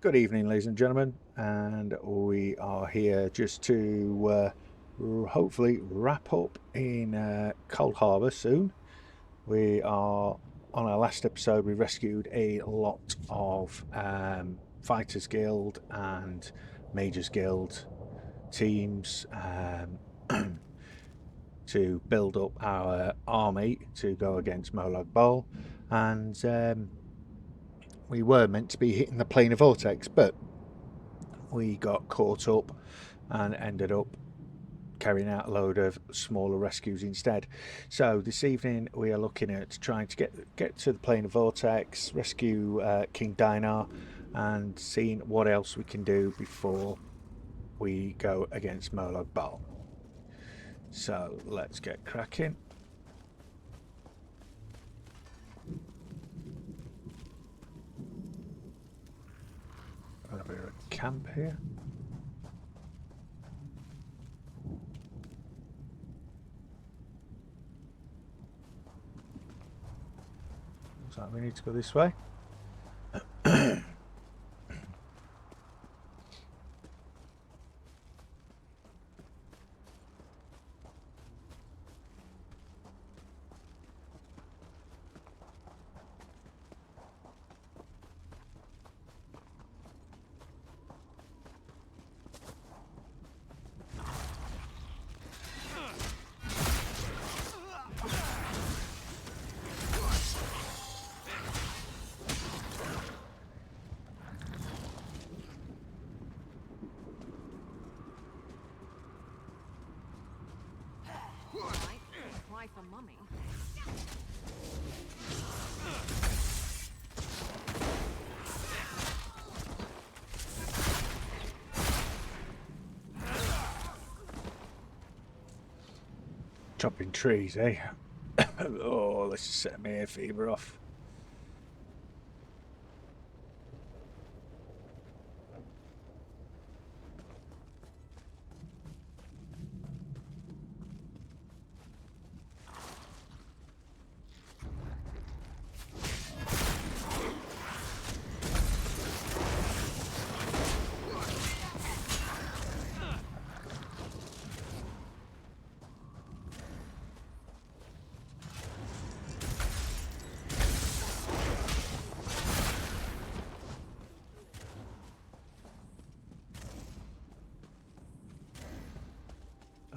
Good evening, ladies and gentlemen, and we are here just to hopefully wrap up in Cold Harbour soon. We are on our last episode. We rescued a lot of Fighters Guild and Majors Guild teams to build up our army to go against Molag Bal, and we were meant to be hitting the planar vortex, but we got caught up and ended up carrying out a load of smaller rescues instead. So this evening we are looking at trying to get to the planar vortex, rescue King Dynar, and seeing what else we can do before we go against Molag Bal. So let's get cracking. Got a bit of a camp here. Looks like we need to go this way. For mummy. Chopping trees, eh? Oh, let's just set my hay fever off.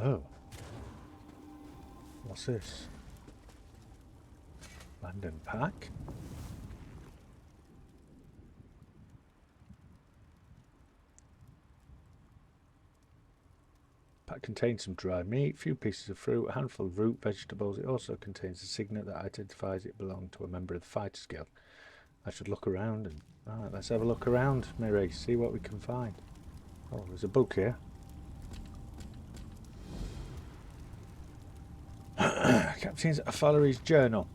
Oh. What's this? London pack? Pack contains some dried meat, a few pieces of fruit, a handful of root vegetables. It also contains a signet that identifies it belonged to a member of the Fighters Guild. I should look around and... Alright, let's have a look around, Miri, see what we can find. Oh, there's a book here. Captain's Afalari's journal.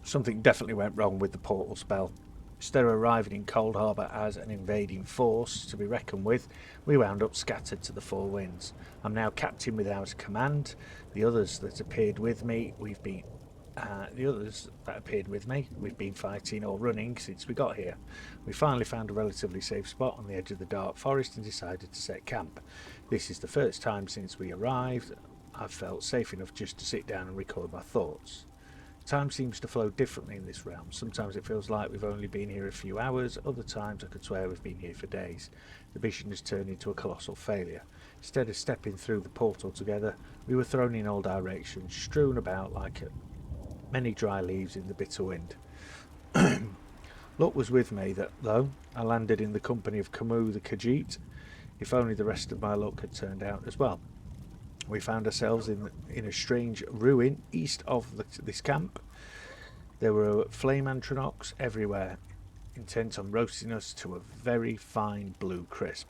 Something definitely went wrong with the portal spell. Instead of arriving in Cold Harbour as an invading force to be reckoned with, we wound up scattered to the four winds. I'm now captain without a command. The others that appeared with me, we've been fighting or running since we got here. We finally found a relatively safe spot on the edge of the dark forest and decided to set camp. This is the first time since we arrived I've felt safe enough just to sit down and record my thoughts. Time seems to flow differently in this realm. Sometimes it feels like we've only been here a few hours, other times I could swear we've been here for days. The mission has turned into a colossal failure. Instead of stepping through the portal together, we were thrown in all directions, strewn about like many dry leaves in the bitter wind. Luck was with me, though. I landed in the company of Camus the Khajiit. If only the rest of my luck had turned out as well. We found ourselves in a strange ruin east of this camp. There were flame antronox everywhere, intent on roasting us to a very fine blue crisp.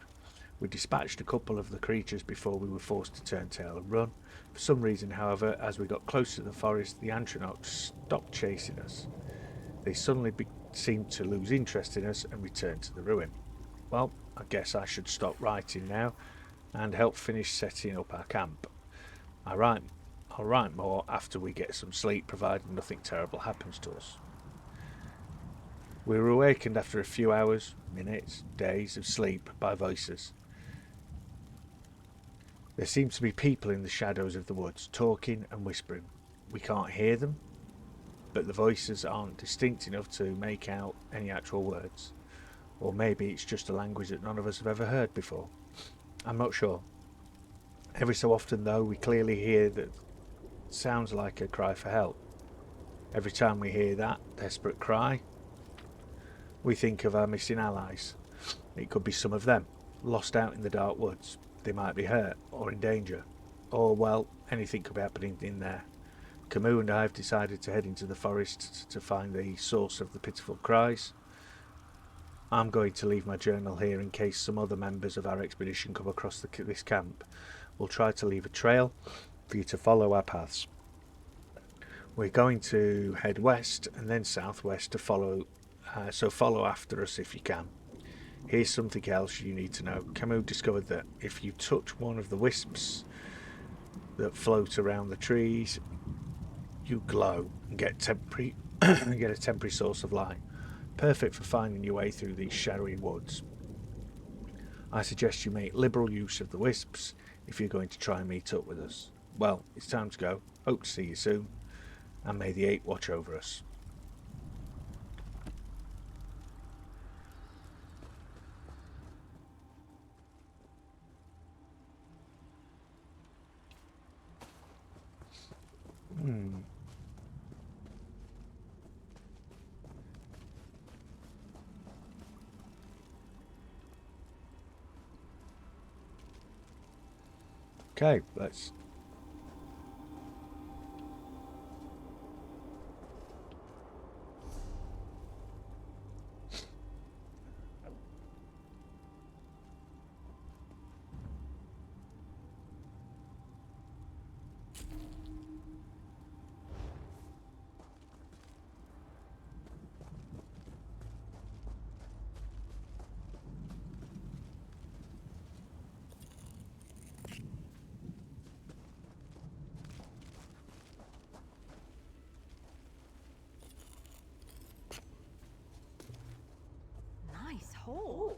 We dispatched a couple of the creatures before we were forced to turn tail and run. For some reason, however, as we got close to the forest, the antronox stopped chasing us. They suddenly seemed to lose interest in us and returned to the ruin. Well, I guess I should stop writing now and help finish setting up our camp. I'll write more after we get some sleep, provided nothing terrible happens to us. We were awakened after a few hours, minutes, days of sleep by voices. There seem to be people in the shadows of the woods, talking and whispering. We can't hear them, but the voices aren't distinct enough to make out any actual words. Or maybe it's just a language that none of us have ever heard before. I'm not sure. Every so often, though, we clearly hear that sounds like a cry for help. Every time we hear that desperate cry, we think of our missing allies. It could be some of them, lost out in the dark woods. They might be hurt or in danger. Or, well, anything could be happening in there. Camus and I have decided to head into the forest to find the source of the pitiful cries. I'm going to leave my journal here in case some other members of our expedition come across this camp. We'll try to leave a trail for you to follow our paths. We're going to head west and then southwest to follow, so follow after us if you can. Here's something else you need to know. Camus discovered that if you touch one of the wisps that float around the trees, you glow and get a temporary source of light. Perfect for finding your way through these shadowy woods. I suggest you make liberal use of the wisps if you're going to try and meet up with us. Well, it's time to go. Hope to see you soon, and may the 8 watch over us. Okay, let's... Nice hole.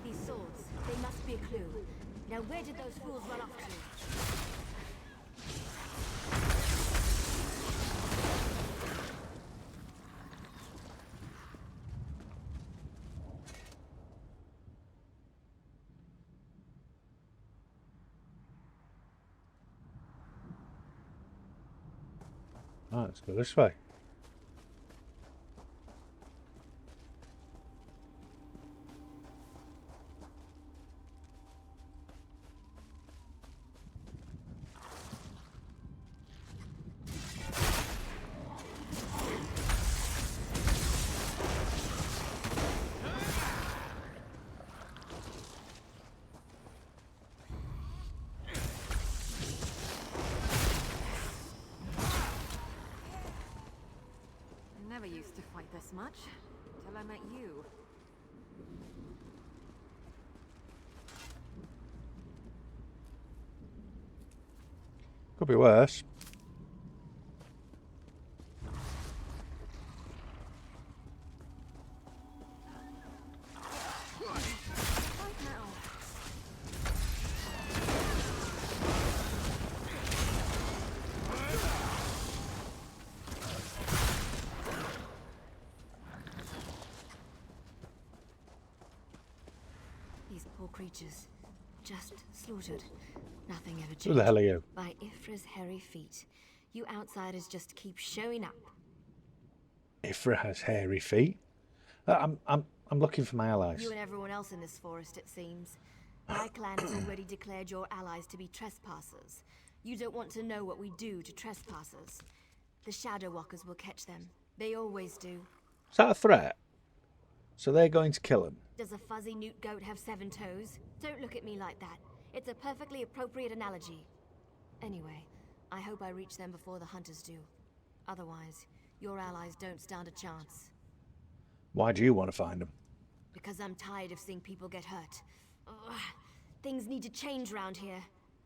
These swords, they must be a clue. Now where did those fools run off to? Oh, let's go this way. I never used to fight this much, till I met you. Could be worse. Right now. These poor creatures, just slaughtered. Nothing ever changed. Who the hell are you? By Ifra's hairy feet. You outsiders just keep showing up. Ifra has hairy feet. I'm looking for my allies. You and everyone else in this forest, it seems. My clan has already declared your allies to be trespassers. You don't want to know what we do to trespassers. The Shadow Walkers will catch them. They always do. Is that a threat? So they're going to kill him. Does a fuzzy newt goat have 7 toes? Don't look at me like that. It's a perfectly appropriate analogy. Anyway, I hope I reach them before the hunters do. Otherwise, your allies don't stand a chance. Why do you want to find them? Because I'm tired of seeing people get hurt. Ugh. Things need to change round here.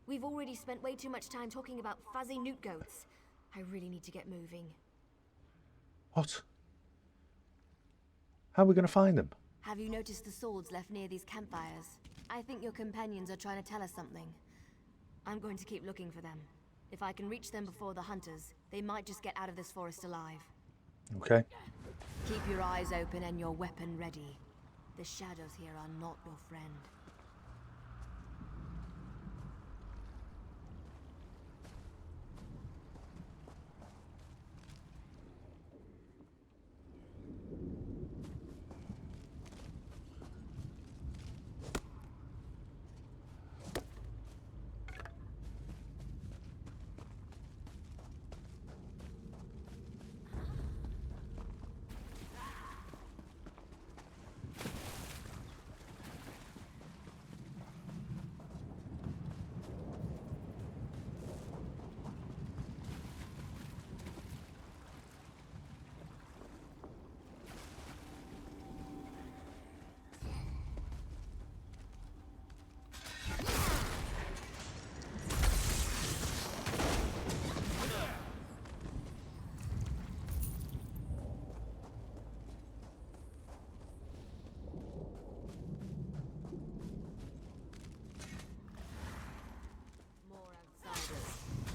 We've already spent way too much time talking about fuzzy newt goats. I really need to get moving. What? How are we going to find them? Have you noticed the swords left near these campfires? I think your companions are trying to tell us something. I'm going to keep looking for them. If I can reach them before the hunters, they might just get out of this forest alive. Okay. Keep your eyes open and your weapon ready. The shadows here are not your friend.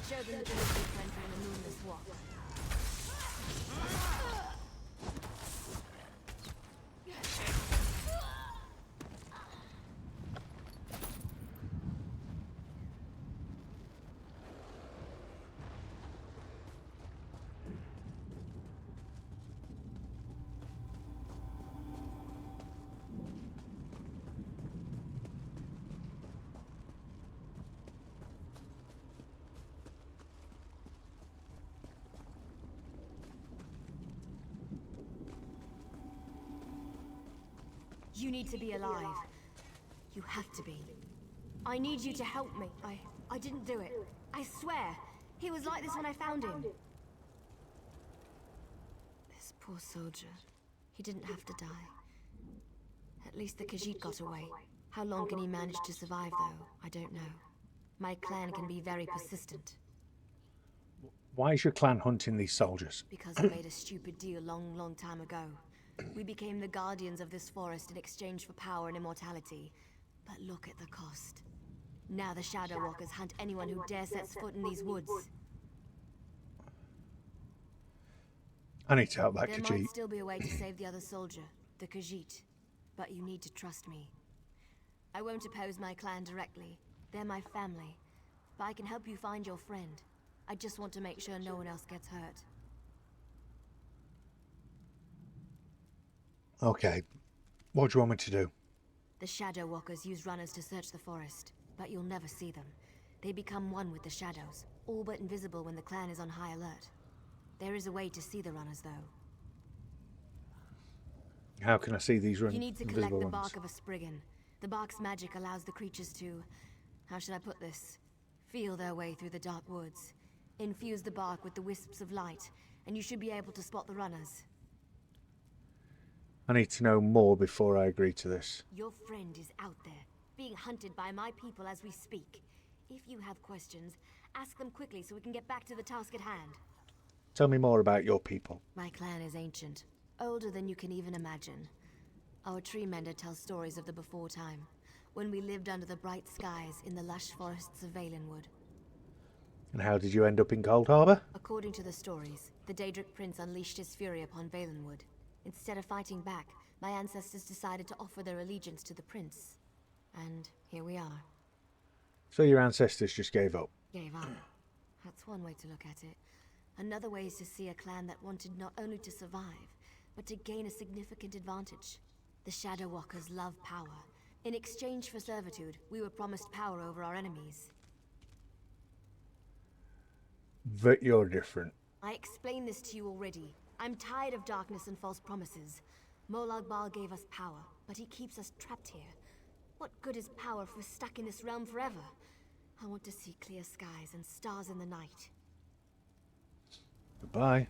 Show them the delivery friend in the moonless walk. You need to be alive. You have to be. I need you to help me. I didn't do it. I swear. He was like this when I found him. This poor soldier. He didn't have to die. At least the Khajiit got away. How long can he manage to survive, though? I don't know. My clan can be very persistent. Why is your clan hunting these soldiers? Because we made a stupid deal long time ago. We became the guardians of this forest in exchange for power and immortality. But look at the cost. Now the Shadow Walkers hunt anyone who dares sets foot in these woods. I need to help that There Khajiit. might still be a way to save the other soldier, the Khajiit. But you need to trust me. I won't oppose my clan directly. They're my family. But I can help you find your friend. I just want to make sure no one else gets hurt. Okay. What do you want me to do? The Shadow Walkers use runners to search the forest, but you'll never see them. They become one with the shadows, all but invisible when the clan is on high alert. There is a way to see the runners, though. How can I see these You need to collect invisible the ones? bark of a spriggan. The bark's magic allows the creatures to... how should I put this? Feel their way through the dark woods. Infuse the bark with the wisps of light, and you should be able to spot the runners. I need to know more before I agree to this. Your friend is out there, being hunted by my people as we speak. If you have questions, ask them quickly so we can get back to the task at hand. Tell me more about your people. My clan is ancient, older than you can even imagine. Our tree mender tells stories of the before time, when we lived under the bright skies in the lush forests of Valenwood. And how did you end up in Cold Harbour? According to the stories, the Daedric prince unleashed his fury upon Valenwood. Instead of fighting back, my ancestors decided to offer their allegiance to the prince. And here we are. So your ancestors just gave up. Gave up. That's one way to look at it. Another way is to see a clan that wanted not only to survive, but to gain a significant advantage. The Shadow Walkers love power. In exchange for servitude, we were promised power over our enemies. But you're different. I explained this to you already. I'm tired of darkness and false promises. Molag Bal gave us power, but he keeps us trapped here. What good is power if we're stuck in this realm forever? I want to see clear skies and stars in the night. Goodbye.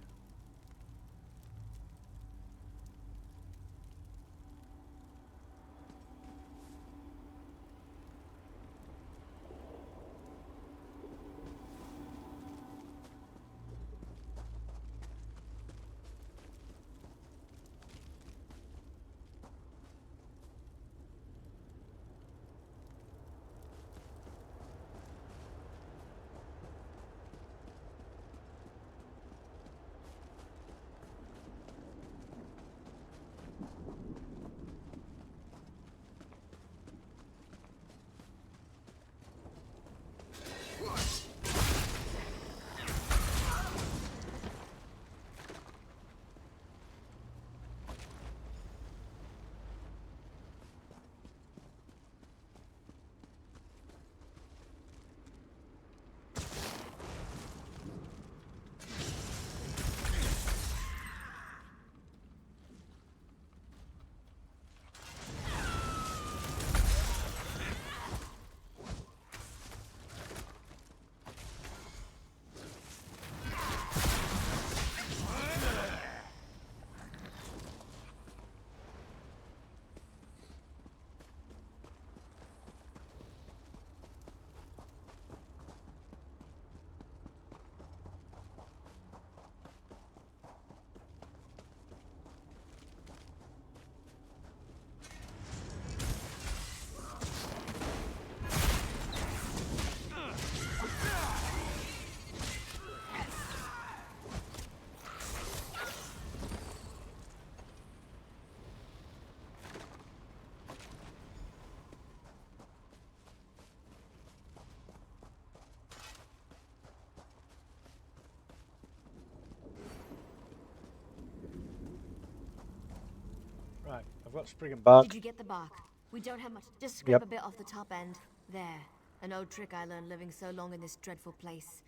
I've got spring and bark. Did you get the bark? We don't have much. Just scrape Yep. a bit off the top end. There. An old trick I learned living so long in this dreadful place.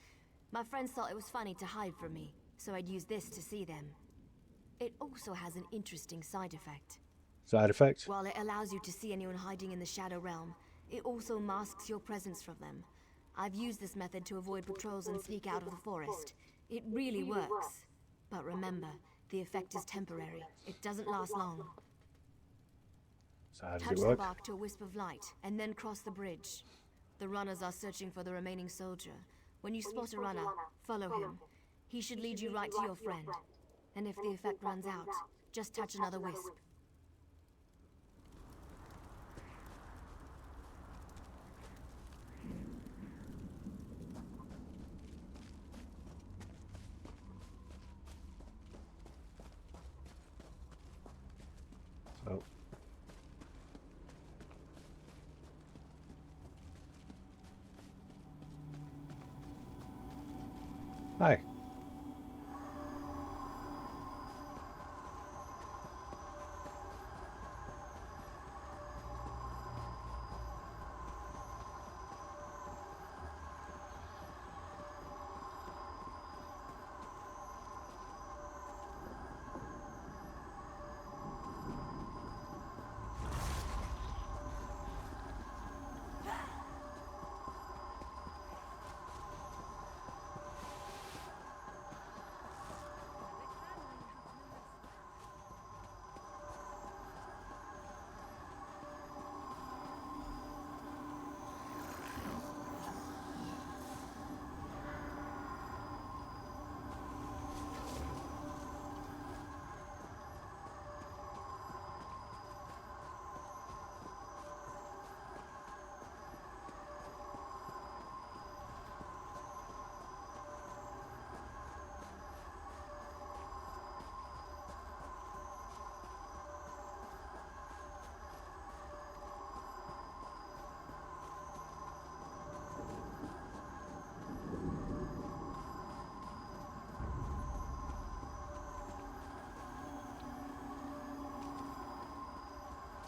My friends thought it was funny to hide from me, so I'd use this to see them. It also has an interesting side effect. Side effect? While it allows you to see anyone hiding in the Shadow Realm, it also masks your presence from them. I've used this method to avoid patrols and sneak out of the forest. It really works. But remember, the effect is temporary. It doesn't last long. So how does Touch it the work? bark to a wisp of light, and then cross the bridge. The runners are searching for the remaining soldier. When you spot a runner, follow him. He should lead you right to your friend. And if the effect runs out, just touch another wisp. So. Hi.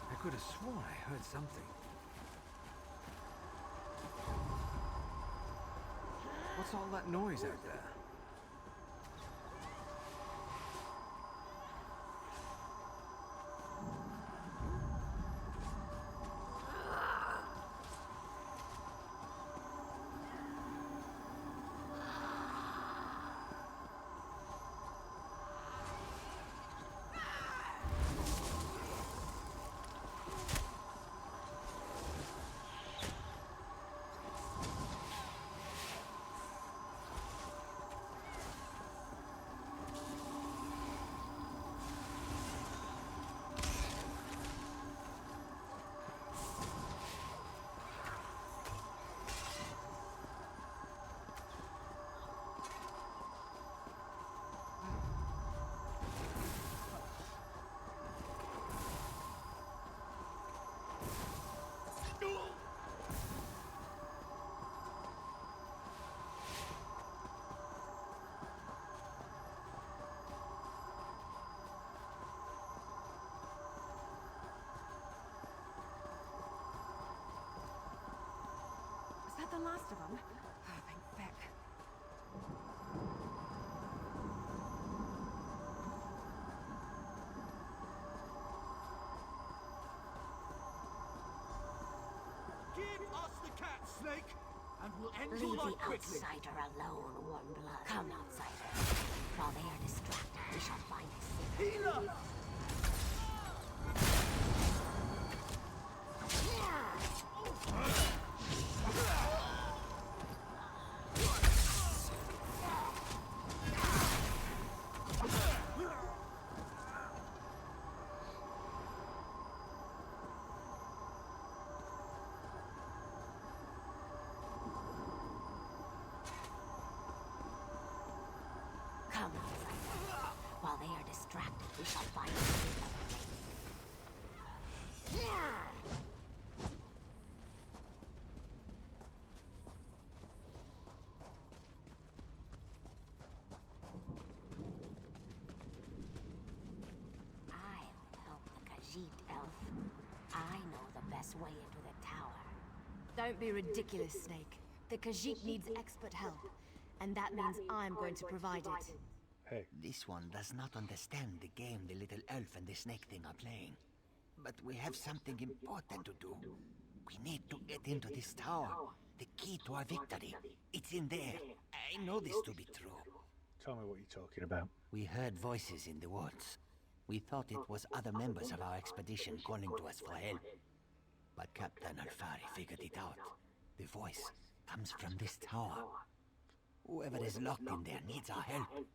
I could have sworn I heard something. What's all that noise out there? Is that the last of them? Oh, thank feck. Give us the cat, Snake, and we'll end your Leave life the quickly. outsider alone, warm blood. Come, outsider. While they are distracted, we shall find a secret. Healer! Come, outsider. While they are distracted, we shall find a secret. I'll help the Khajiit way into the tower. Don't be ridiculous, Snake. The Khajiit needs expert help, and that means I'm going to provide it. Hey, This one does not understand the game the little elf and the snake thing are playing. But we have something important to do. We need to get into this tower. The key to our victory. It's in there. I know this to be true. tell me what you're talking about. We heard voices in the woods. We thought it was other members of our expedition calling to us for help. But Captain Alfari figured it out. The voice comes from this tower. Whoever is locked in there needs our help,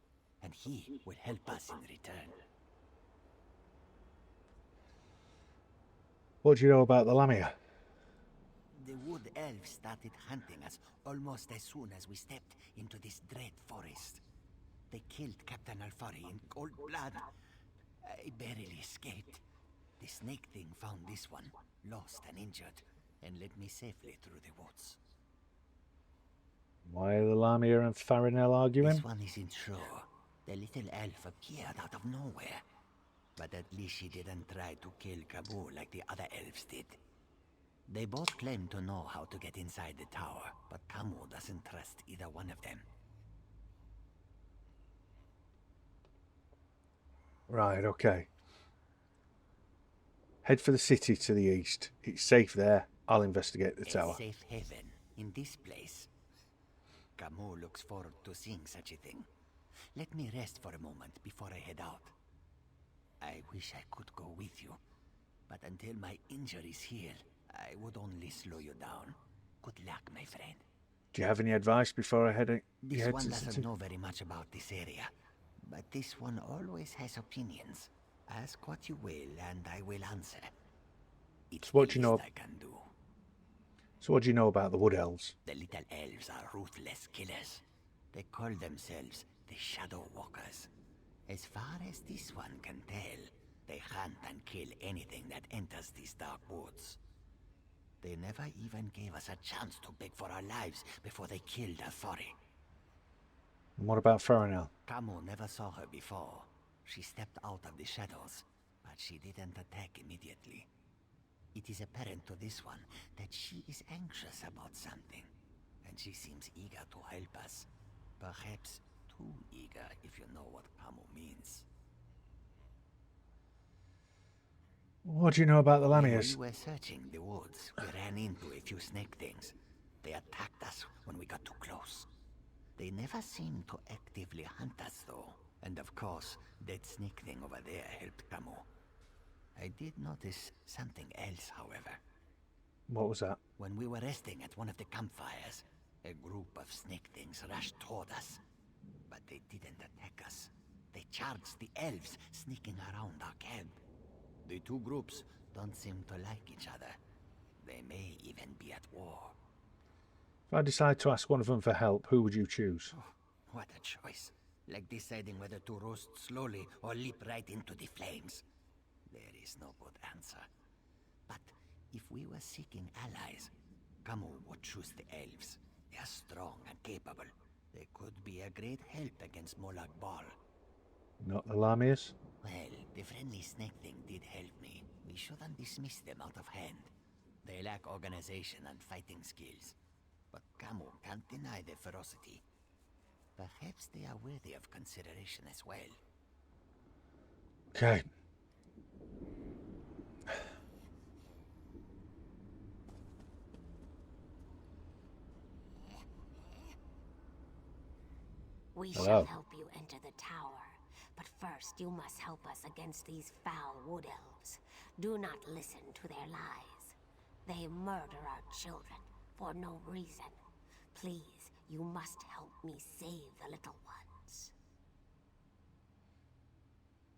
and he will help us in return. What do you know about the Lamia? The wood elves started hunting us almost as soon as we stepped into this dread forest. They killed Captain Alfari in cold blood. I barely escaped. The snake thing found this one, lost and injured, and led me safely through the woods. Why are the Lamia and Farinel arguing? This one isn't sure. The little elf appeared out of nowhere. But at least she didn't try to kill Kabul like the other elves did. They both claim to know how to get inside the tower, but Kamu doesn't trust either one of them. Right, okay. Head for the city to the east. It's safe there. I'll investigate the tower. A safe haven in this place. Kamu looks forward to seeing such a thing. Let me rest for a moment before I head out. I wish I could go with you, but until my injuries heal, I would only slow you down. Good luck, my friend. Do you have any advice before I head This to one the doesn't city? know very much about this area, but this one always has opinions. Ask what you will, and I will answer. It's So what the do you know- least I can do. So what do you know about the Wood Elves? The little elves are ruthless killers. They call themselves the Shadow Walkers. As far as this one can tell, they hunt and kill anything that enters these dark woods. They never even gave us a chance to beg for our lives before they killed Alfari. And what about Farinel? Kamu never saw her before. She stepped out of the shadows, but she didn't attack immediately. It is apparent to this one that she is anxious about something, and she seems eager to help us. Perhaps too eager, if you know what Kamu means. What do you know about the When Lamias? we were searching the woods, we ran into a few snake things. They attacked us when we got too close. They never seemed to actively hunt us, though. And of course, that snake thing over there helped Kamu. I did notice something else, however. What was that? When we were resting at one of the campfires, a group of snake things rushed toward us. But they didn't attack us. They charged the elves sneaking around our camp. The two groups don't seem to like each other. They may even be at war. If I decide to ask one of them for help, who would you choose? What a choice. Like deciding whether to roast slowly or leap right into the flames. There is no good answer. But if we were seeking allies, Kamu would choose the elves. They are strong and capable. They could be a great help against Molag Bal. Not the Lamias? Well, the friendly snake thing did help me. We shouldn't dismiss them out of hand. They lack organization and fighting skills. But Kamu can't deny their ferocity. Perhaps they are worthy of consideration as well. Okay. We Hello. shall help you enter the tower, but first you must help us against these foul wood elves. Do not listen to their lies. They murder our children for no reason. Please, you must help me save the little ones.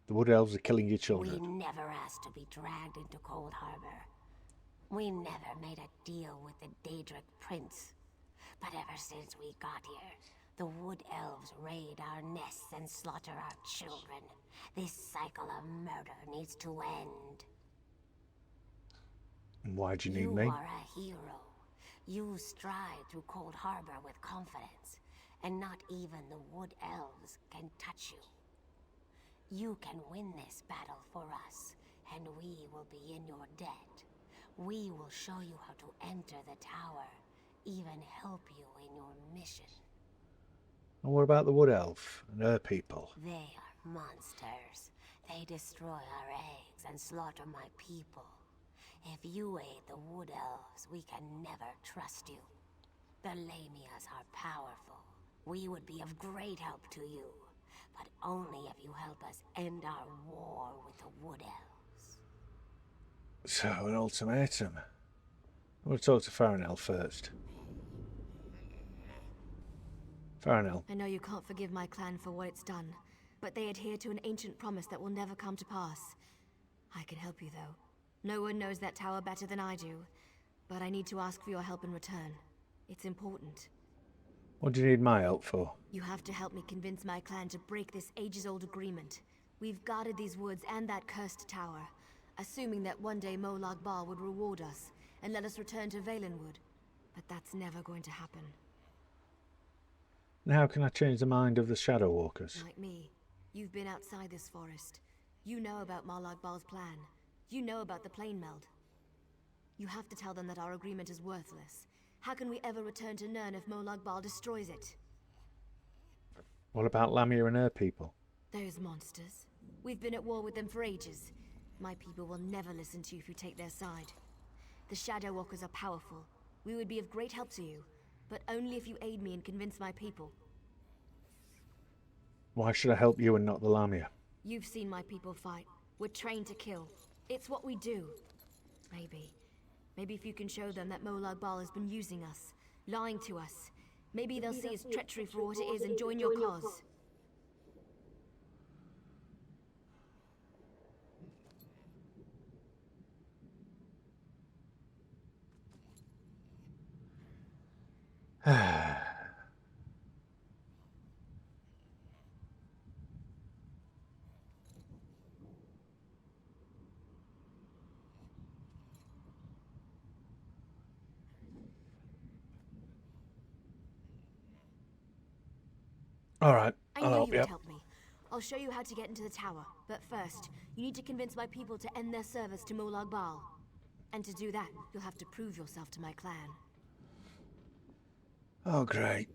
The Wood Elves are killing your We children. never asked to be dragged into Cold Harbor. We never made a deal with the Daedric Prince. But ever since we got here, the Wood Elves raid our nests and slaughter our children. This cycle of murder needs to end. And why do you need You me? are a hero. You stride through Cold Harbor with confidence, and not even the Wood Elves can touch you. You can win this battle for us, and we will be in your debt. We will show you how to enter the tower, even help you in your mission. And what about the Wood Elf and her people? They are monsters. They destroy our eggs and slaughter my people. If you aid the Wood Elves, we can never trust you. The Lamias are powerful. We would be of great help to you, but only if you help us end our war with the Wood Elves. So, an ultimatum. I want to talk to Farinell first. Farinell. I know you can't forgive my clan for what it's done, but they adhere to an ancient promise that will never come to pass. I can help you, though. No one knows that tower better than I do, but I need to ask for your help in return. It's important. What do you need my help for? You have to help me convince my clan to break this ages-old agreement. We've guarded these woods and that cursed tower, assuming that one day Molag Bal would reward us and let us return to Valenwood. But that's never going to happen. And how can I change the mind of the Shadow Walkers? Like me, you've been outside this forest. You know about Molag Bal's plan. You know about the plane meld. You have to tell them that our agreement is worthless. How can we ever return to Nirn if Molag Bal destroys it? What about Lamia and her people? Those monsters. We've been at war with them for ages. My people will never listen to you if you take their side. The Shadow Walkers are powerful. We would be of great help to you, but only if you aid me and convince my people. Why should I help you and not the Lamia? You've seen my people fight. We're trained to kill. It's what we do. Maybe if you can show them that Molag Bal has been using us, lying to us, maybe they'll see his treachery for what it is and join your cause. All right, I I'll knew help you you. would help me. I'll show you how to get into the tower, but first, you need to convince my people to end their service to Molag Bal. And to do that, you'll have to prove yourself to my clan. Oh, great.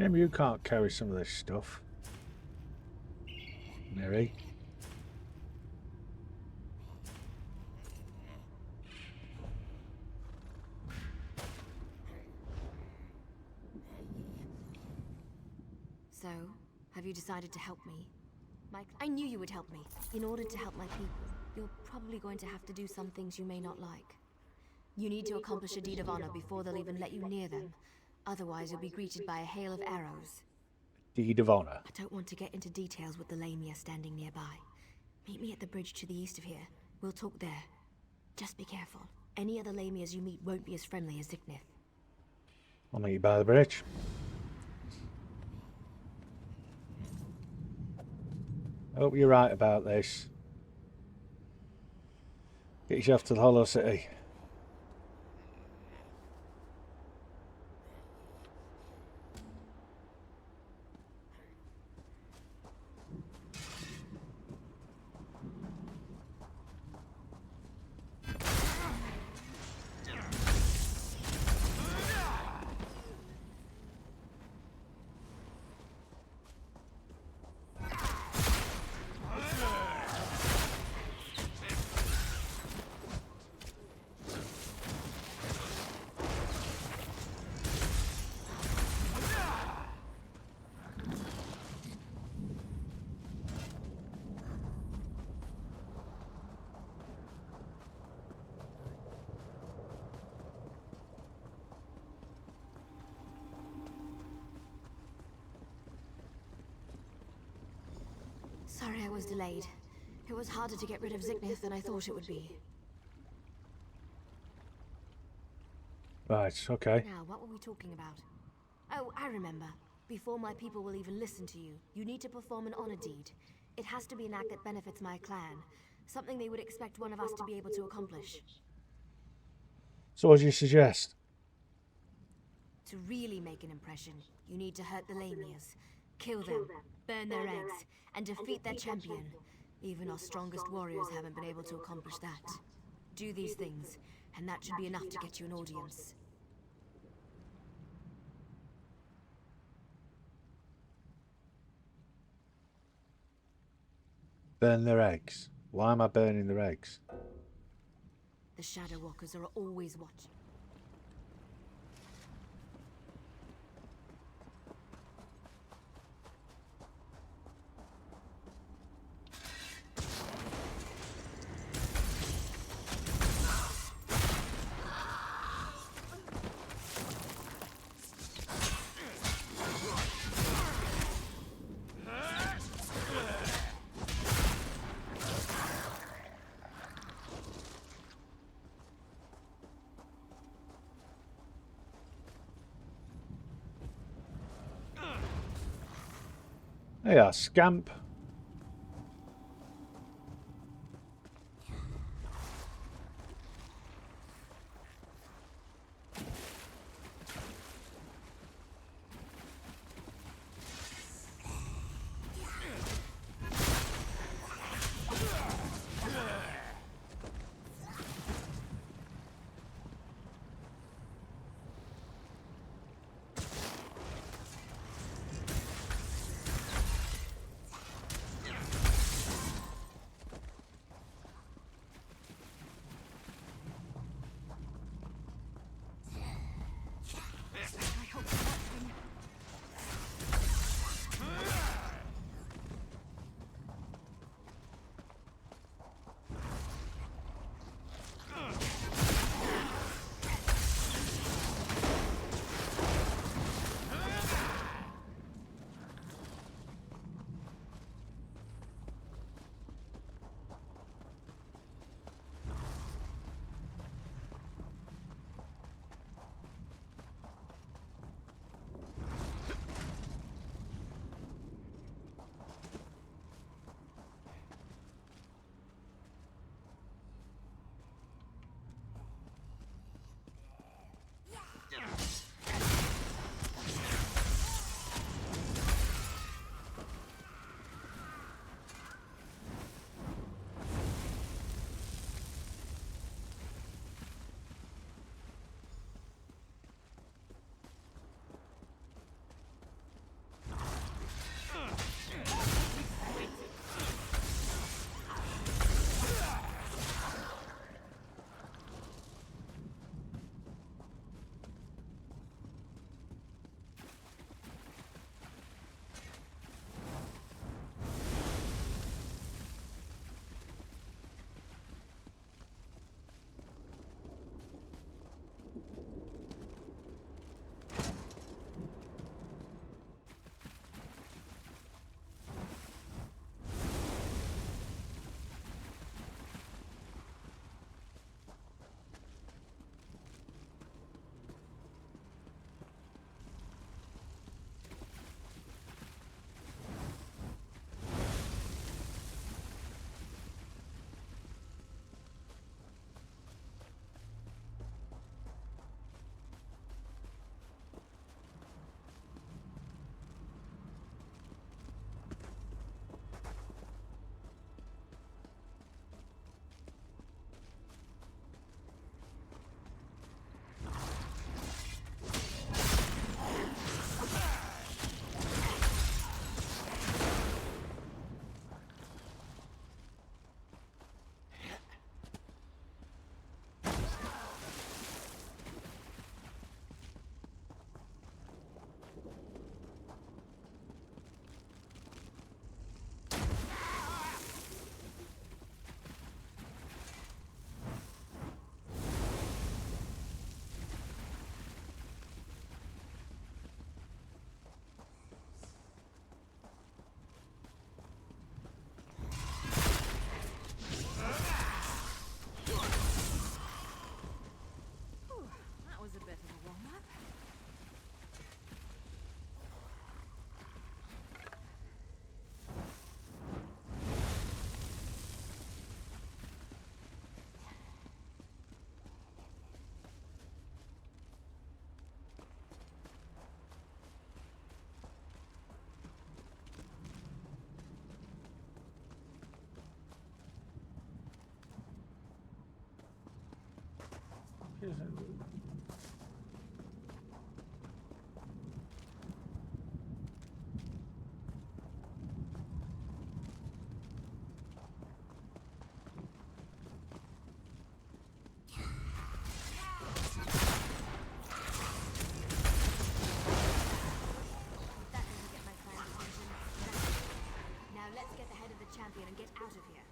Shame you can't carry some of this stuff. Mary. So, have you decided to help me? Mike, I knew you would help me. In order to help my people, you're probably going to have to do some things you may not like. You need to accomplish a deed of honor before they'll even let you near them. Otherwise, you'll be greeted by a hail of arrows. Deed of honor. I don't want to get into details with the Lamia standing nearby. Meet me at the bridge to the east of here. We'll talk there. Just be careful. Any other Lamias you meet won't be as friendly as Ziknith. I'll meet you by the bridge. I hope you're right about this. Get yourself to the Hollow City. Sorry I was delayed. It was harder to get rid of Zickness than I thought it would be. Right, okay. Now, what were we talking about? Oh, I remember. Before my people will even listen to you, you need to perform an honor deed. It has to be an act that benefits my clan. Something they would expect one of us to be able to accomplish. So what do you suggest? To really make an impression, you need to hurt the Lamias. Kill them, burn their eggs, and defeat their champion. Even our strongest warriors haven't been able to accomplish that. Do these things, and that should be enough to get you an audience. Burn their eggs. Why am I burning their eggs? The Shadow Walkers are always watching. Hey, a scamp. That doesn't get my friend's attention. Now let's get the head of the champion and get out of here.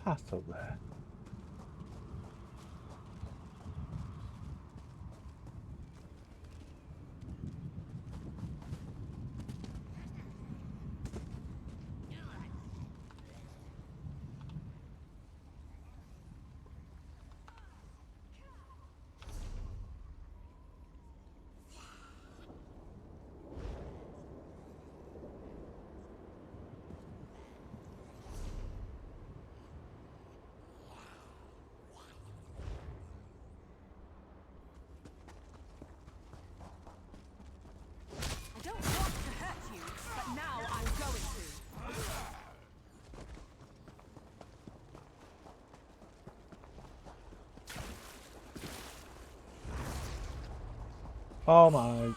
Path up there. I don't want to hurt you, but now I'm going to. Oh my.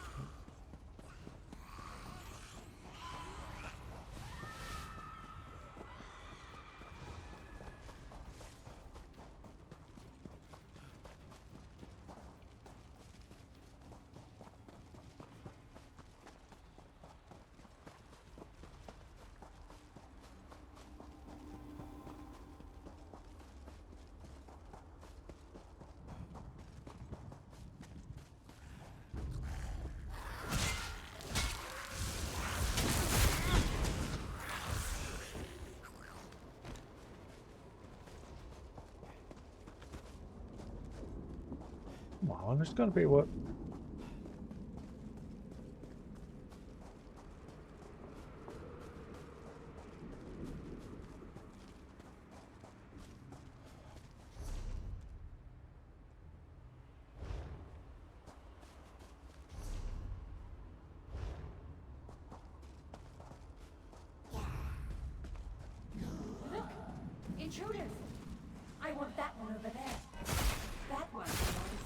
Wow, there's got to be what. Look! Intruders! I want that one over there. That one belongs to me.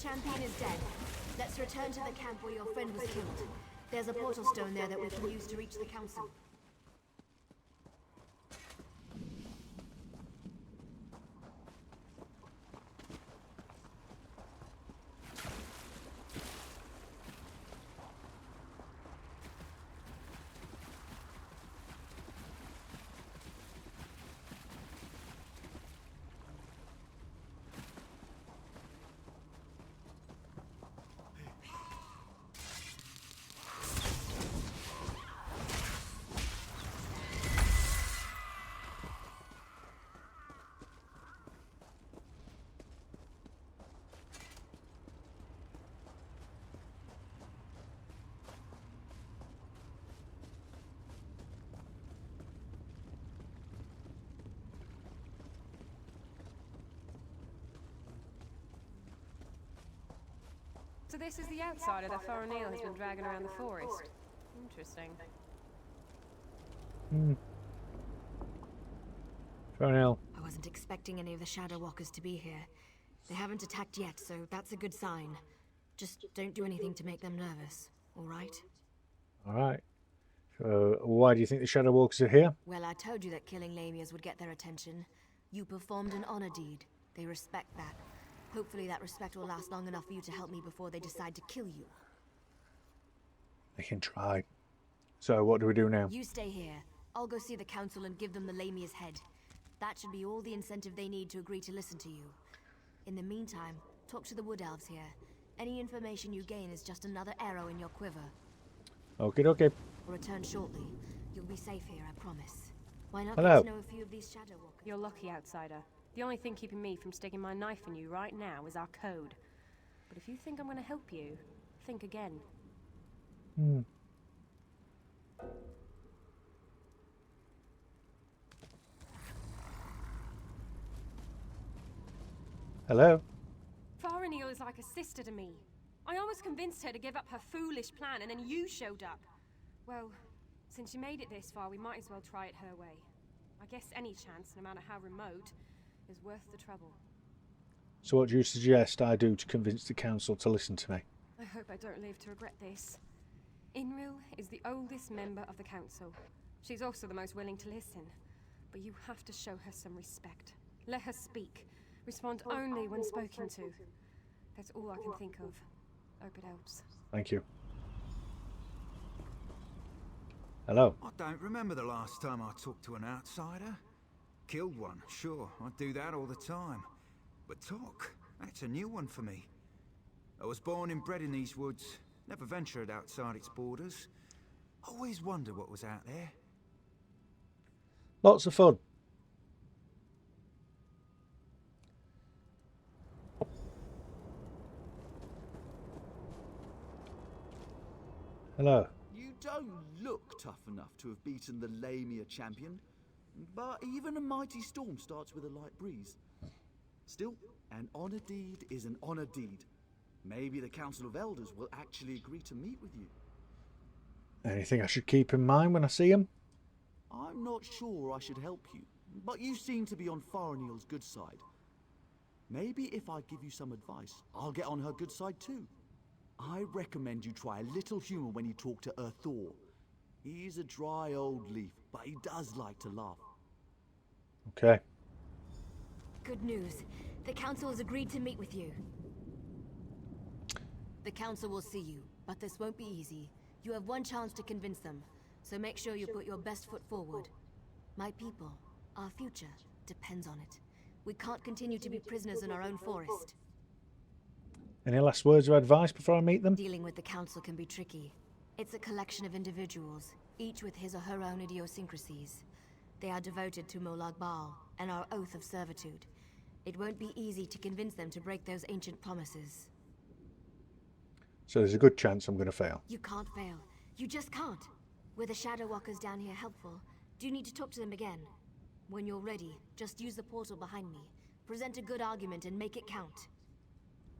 champion is dead. Let's return to the camp where your friend was killed. There's a portal stone there that we can use to reach the council. So this is the outsider that Faranil has been dragging around the forest. Interesting. Faranil. I wasn't expecting any of the Shadow Walkers to be here. They haven't attacked yet, so that's a good sign. Just don't do anything to make them nervous, alright? Alright. Why do you think the Shadow Walkers are here? Well, I told you that killing Lamias would get their attention. You performed an honor deed. They respect that. Hopefully that respect will last long enough for you to help me before they decide to kill you. They can try. So what do we do now? You stay here. I'll go see the council and give them the Lamia's head. That should be all the incentive they need to agree to listen to you. In the meantime, talk to the Wood Elves here. Any information you gain is just another arrow in your quiver. Okay, okay. I'll return shortly. You'll be safe here, I promise. Why not Hello. get to know a few of these Shadow Walkers? You're lucky, outsider. The only thing keeping me from sticking my knife in you right now is our code. But if you think I'm going to help you, think again. Hello? Faranil is like a sister to me. I almost convinced her to give up her foolish plan, and then you showed up. Well, since you made it this far, we might as well try it her way. I guess any chance, no matter how remote, is worth the trouble. So what do you suggest I do to convince the council to listen to me? I hope I don't live to regret this. Inril is the oldest member of the council. She's also the most willing to listen. But you have to show her some respect. Let her speak. Respond only when spoken to. That's all I can think of. Hope it helps. Thank you. Hello. I don't remember the last time I talked to an outsider. Killed one, sure, I do that all the time. But talk, that's a new one for me. I was born and bred in these woods, never ventured outside its borders. Always wondered what was out there. Lots of fun. Hello. You don't look tough enough to have beaten the Lamia champion, but even a mighty storm starts with a light breeze. Still, an honor deed is an honor deed. Maybe the Council of Elders will actually agree to meet with you. Anything I should keep in mind when I see him? I'm not sure I should help you, but you seem to be on Faranil's good side. Maybe if I give you some advice, I'll get on her good side too. I recommend you try a little humor when you talk to Thor. He's a dry old leaf, but he does like to laugh. Okay. Good news. The council has agreed to meet with you. The council will see you, but this won't be easy. You have one chance to convince them, so make sure you put your best foot forward. My people, our future, depends on it. We can't continue to be prisoners in our own forest. Any last words of advice before I meet them? Dealing with the council can be tricky. It's a collection of individuals, each with his or her own idiosyncrasies. They are devoted to Molag Bal and our oath of servitude. It won't be easy to convince them to break those ancient promises. So there's a good chance I'm going to fail. You can't fail. You just can't. Were the Shadow Walkers down here helpful? Do you need to talk to them again? When you're ready, just use the portal behind me. Present a good argument and make it count.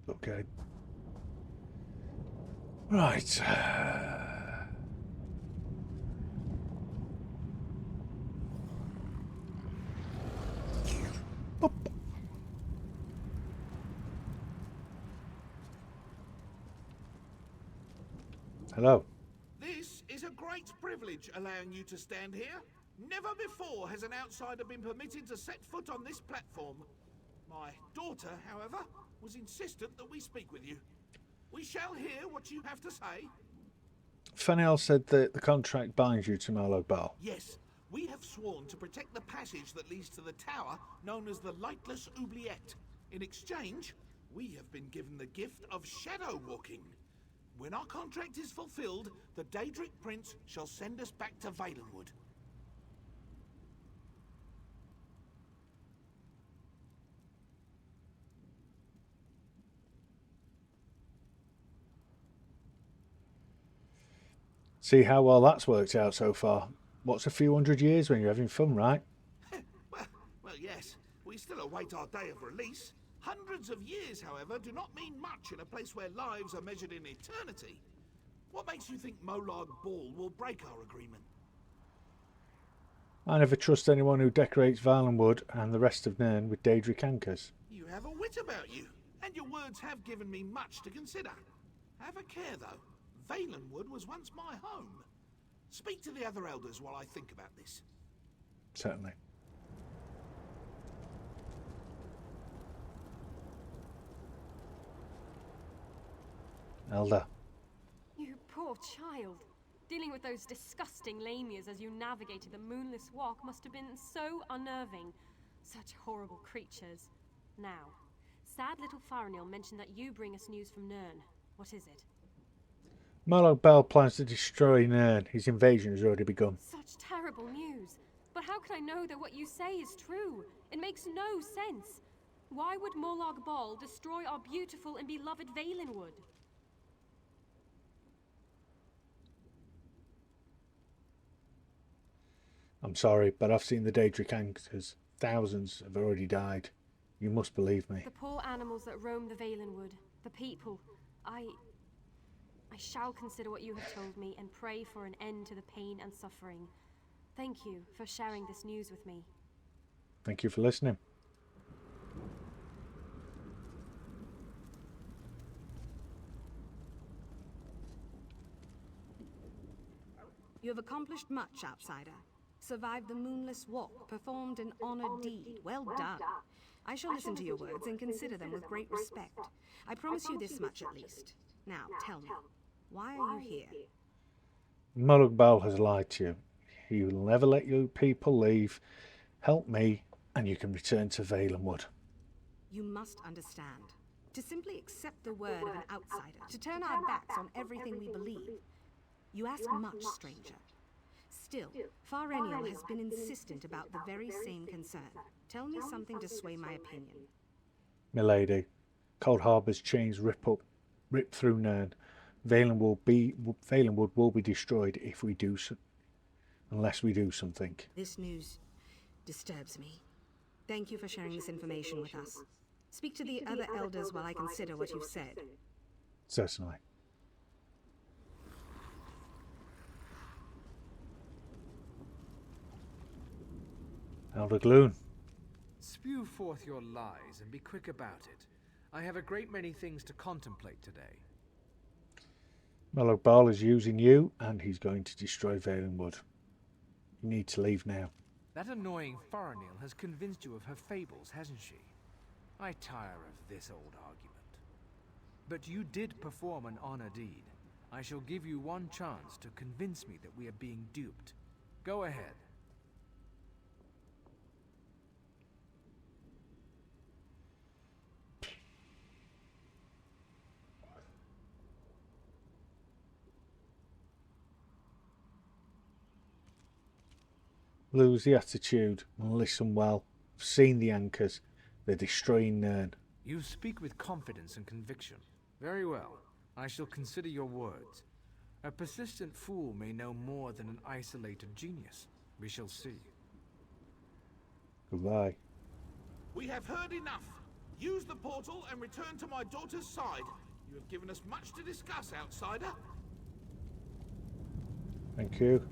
Okay. Right. Hello. This is a great privilege allowing you to stand here. Never before has an outsider been permitted to set foot on this platform. My daughter, however, was insistent that we speak with you. We shall hear what you have to say. Fennel said that the contract binds you to Marlowe Ball. Yes, we have sworn to protect the passage that leads to the tower known as the Lightless Oubliette. In exchange, we have been given the gift of shadow walking. When our contract is fulfilled, the Daedric Prince shall send us back to Valenwood. See how well that's worked out so far. What's a few hundred years when you're having fun, right? well, yes. We still await our day of release. Hundreds of years, however, do not mean much in a place where lives are measured in eternity. What makes you think Molag Bal will break our agreement? I never trust anyone who decorates Valenwood and the rest of Nirn with Daedric anchors. You have a wit about you, and your words have given me much to consider. Have a care, though. Valenwood was once my home. Speak to the other elders while I think about this. Certainly. Elder. You poor child. Dealing with those disgusting lamias as you navigated the moonless walk must have been so unnerving. Such horrible creatures. Now, sad little Farinil mentioned that you bring us news from Nirn. What is it? Marlowe Bell plans to destroy Nirn. His invasion has already begun. Such terrible news. But how can I know that what you say is true? It makes no sense. Why would Molag Bal destroy our beautiful and beloved Valenwood? I'm sorry, but I've seen the Daedric anchors. Thousands have already died. You must believe me. The poor animals that roam the Valenwood, the people. I shall consider what you have told me and pray for an end to the pain and suffering. Thank you for sharing this news with me. Thank you for listening. You have accomplished much, outsider. Survived the moonless walk, performed an honored deed. Well done. I shall listen to your words and consider them with great respect. I promise you this much at least. Now, tell me, why are you here? Molag Bal has lied to you. He will never let you people leave. Help me, and you can return to Valenwood. You must understand. To simply accept the word of an outsider, to turn our backs on everything we believe. You ask much, stranger. Still, Farinil has been insistent about the very same concern. Tell me something to sway my opinion. Milady, Cold Harbour's chains rip through Nirn. Valenwood will be destroyed if we do so, unless we do something. This news disturbs me. Thank you for sharing this information with us. Speak to the other elders while I consider what you've said. Certainly. Elder Gloon. Spew forth your lies and be quick about it. I have a great many things to contemplate today. Molag Bal is using you, and he's going to destroy Valenwood. You need to leave now. That annoying Farinil has convinced you of her fables, hasn't she? I tire of this old argument. But you did perform an honor deed. I shall give you one chance to convince me that we are being duped. Go ahead. Lose the attitude and listen well. I've seen the anchors. They're destroying Nirn. You speak with confidence and conviction. Very well. I shall consider your words. A persistent fool may know more than an isolated genius. We shall see. Goodbye. We have heard enough. Use the portal and return to my daughter's side. You have given us much to discuss, outsider. Thank you.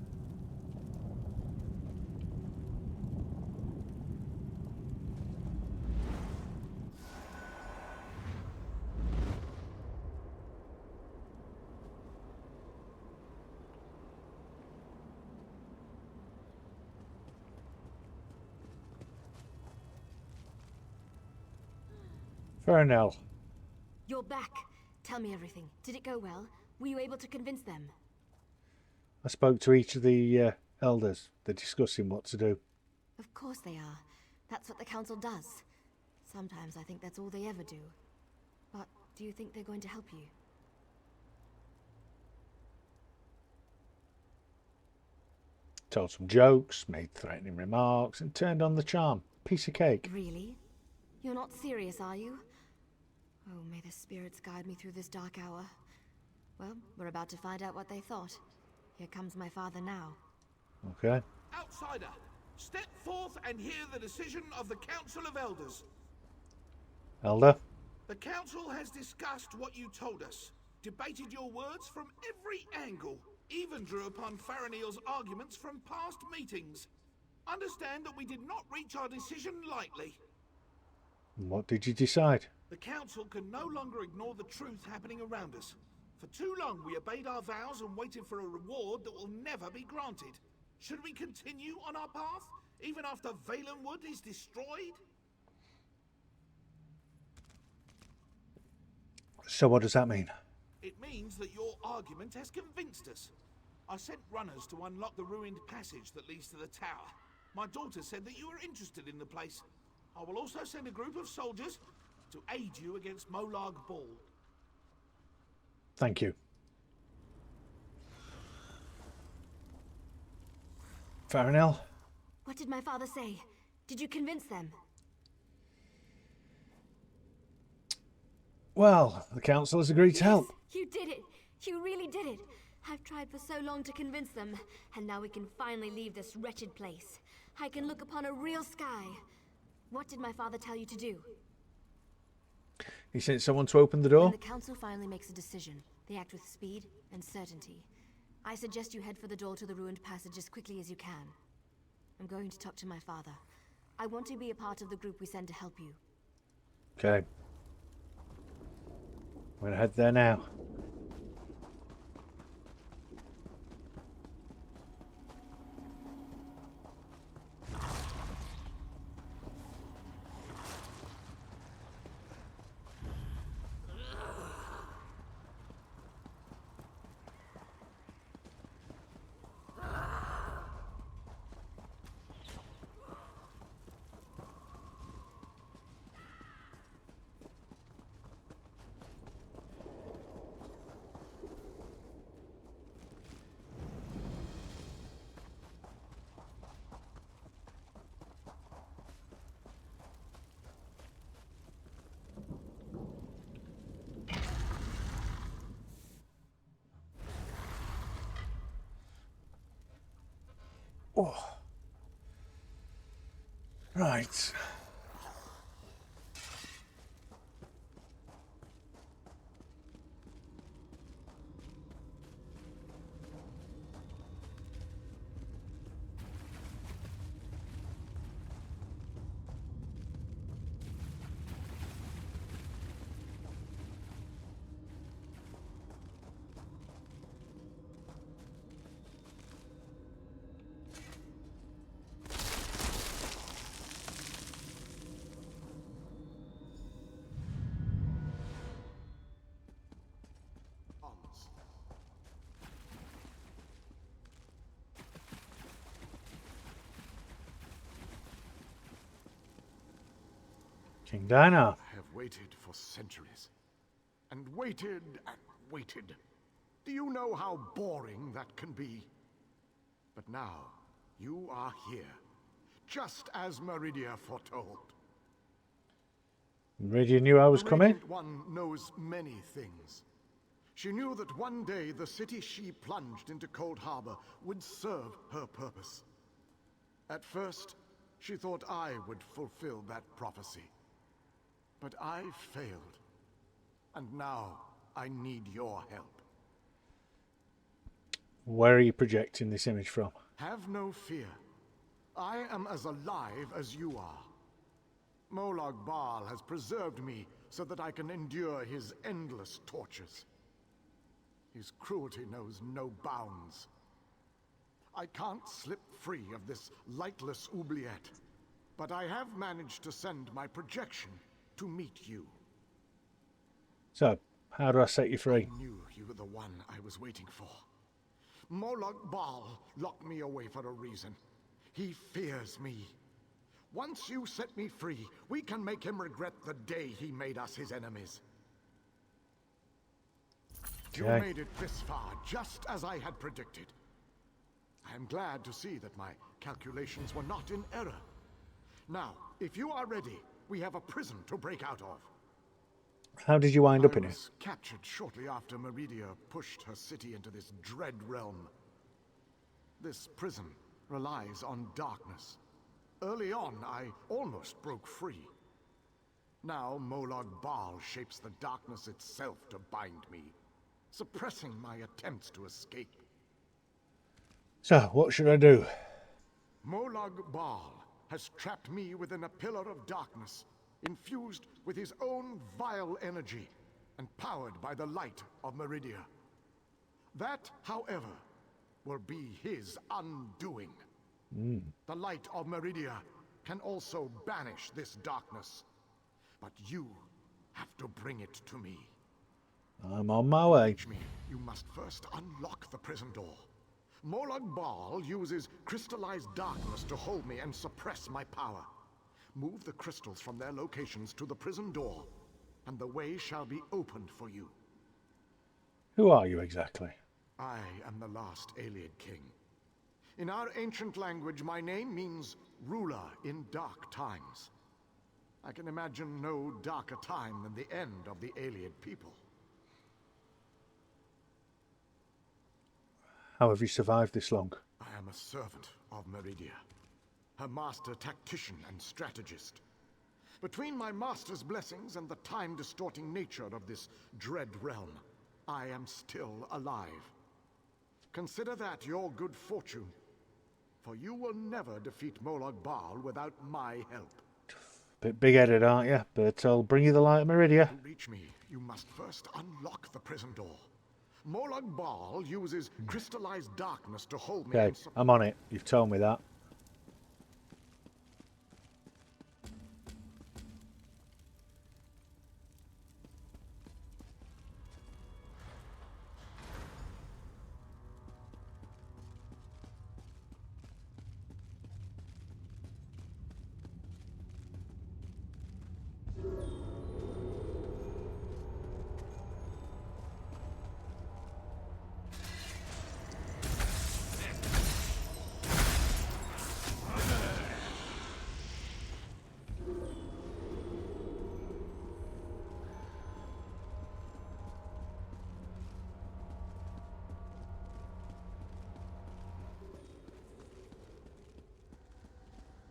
Farinell. You're back. Tell me everything. Did it go well? Were you able to convince them? I spoke to each of the elders. They're discussing what to do. Of course they are. That's what the council does. Sometimes I think that's all they ever do. But do you think they're going to help you? Told some jokes, made threatening remarks, and turned on the charm. Piece of cake. Really? You're not serious, are you? Oh, may the spirits guide me through this dark hour. Well, we're about to find out what they thought. Here comes my father now. Okay. Outsider, step forth and hear the decision of the Council of Elders. Elder? The Council has discussed what you told us, debated your words from every angle, even drew upon Farinell's arguments from past meetings. Understand that we did not reach our decision lightly. What did you decide? The Council can no longer ignore the truth happening around us. For too long we obeyed our vows and waited for a reward that will never be granted. Should we continue on our path, even after Valenwood is destroyed? So what does that mean? It means that your argument has convinced us. I sent runners to unlock the ruined passage that leads to the tower. My daughter said that you were interested in the place. I will also send a group of soldiers to aid you against Molag Bal. Thank you. Farinell? What did my father say? Did you convince them? Well, the council has agreed to help. You did it! You really did it! I've tried for so long to convince them, and now we can finally leave this wretched place. I can look upon a real sky. What did my father tell you to do? He sent someone to open the door? When the council finally makes a decision, they act with speed and certainty. I suggest you head for the door to the ruined passage as quickly as you can. I'm going to talk to my father. I want to be a part of the group we send to help you. Okay. I'm going to head there now. Oh. Right. King Dynar. I have waited for centuries. And waited and waited. Do you know how boring that can be? But now, you are here. Just as Meridia foretold. Meridia knew I was The coming? Radiant One knows many things. She knew that one day the city she plunged into Cold Harbor would serve her purpose. At first, she thought I would fulfill that prophecy. But I failed. And now, I need your help. Where are you projecting this image from? Have no fear. I am as alive as you are. Molag Bal has preserved me so that I can endure his endless tortures. His cruelty knows no bounds. I can't slip free of this lightless oubliette, but I have managed to send my projection to meet you. So, how do I set you free? I knew you were the one I was waiting for. Moloch Baal locked me away for a reason. He fears me. Once you set me free, we can make him regret the day he made us his enemies. You made it this far, just as I had predicted. I am glad to see that my calculations were not in error. Now, if you are ready, we have a prison to break out of. How did you wind up in I it? was captured shortly after Meridia pushed her city into this dread realm. This prison relies on darkness. Early on, I almost broke free. Now Molag Bal shapes the darkness itself to bind me, suppressing my attempts to escape. So, what should I do? Molag Bal has trapped me within a pillar of darkness, infused with his own vile energy and powered by the light of Meridia. That, however, will be his undoing. The light of Meridia can also banish this darkness, but you have to bring it to me. I'm on my way. Reach me, you must first unlock the prison door. Molag Bal uses crystallized darkness to hold me and suppress my power. Move the crystals from their locations to the prison door, and the way shall be opened for you. Who are you exactly? I am the last Ayleid king. In our ancient language, my name means ruler in dark times. I can imagine no darker time than the end of the Ayleid people. How have you survived this long? I am a servant of Meridia, her master tactician and strategist. Between my master's blessings and the time-distorting nature of this dread realm, I am still alive. Consider that your good fortune, for you will never defeat Molag Bal without my help. Bit big-headed, aren't you? But I'll bring you the light of Meridia. To reach me, you must first unlock the prison door. Molag Bal uses crystallized darkness to hold me. Okay, I'm on it. You've told me that.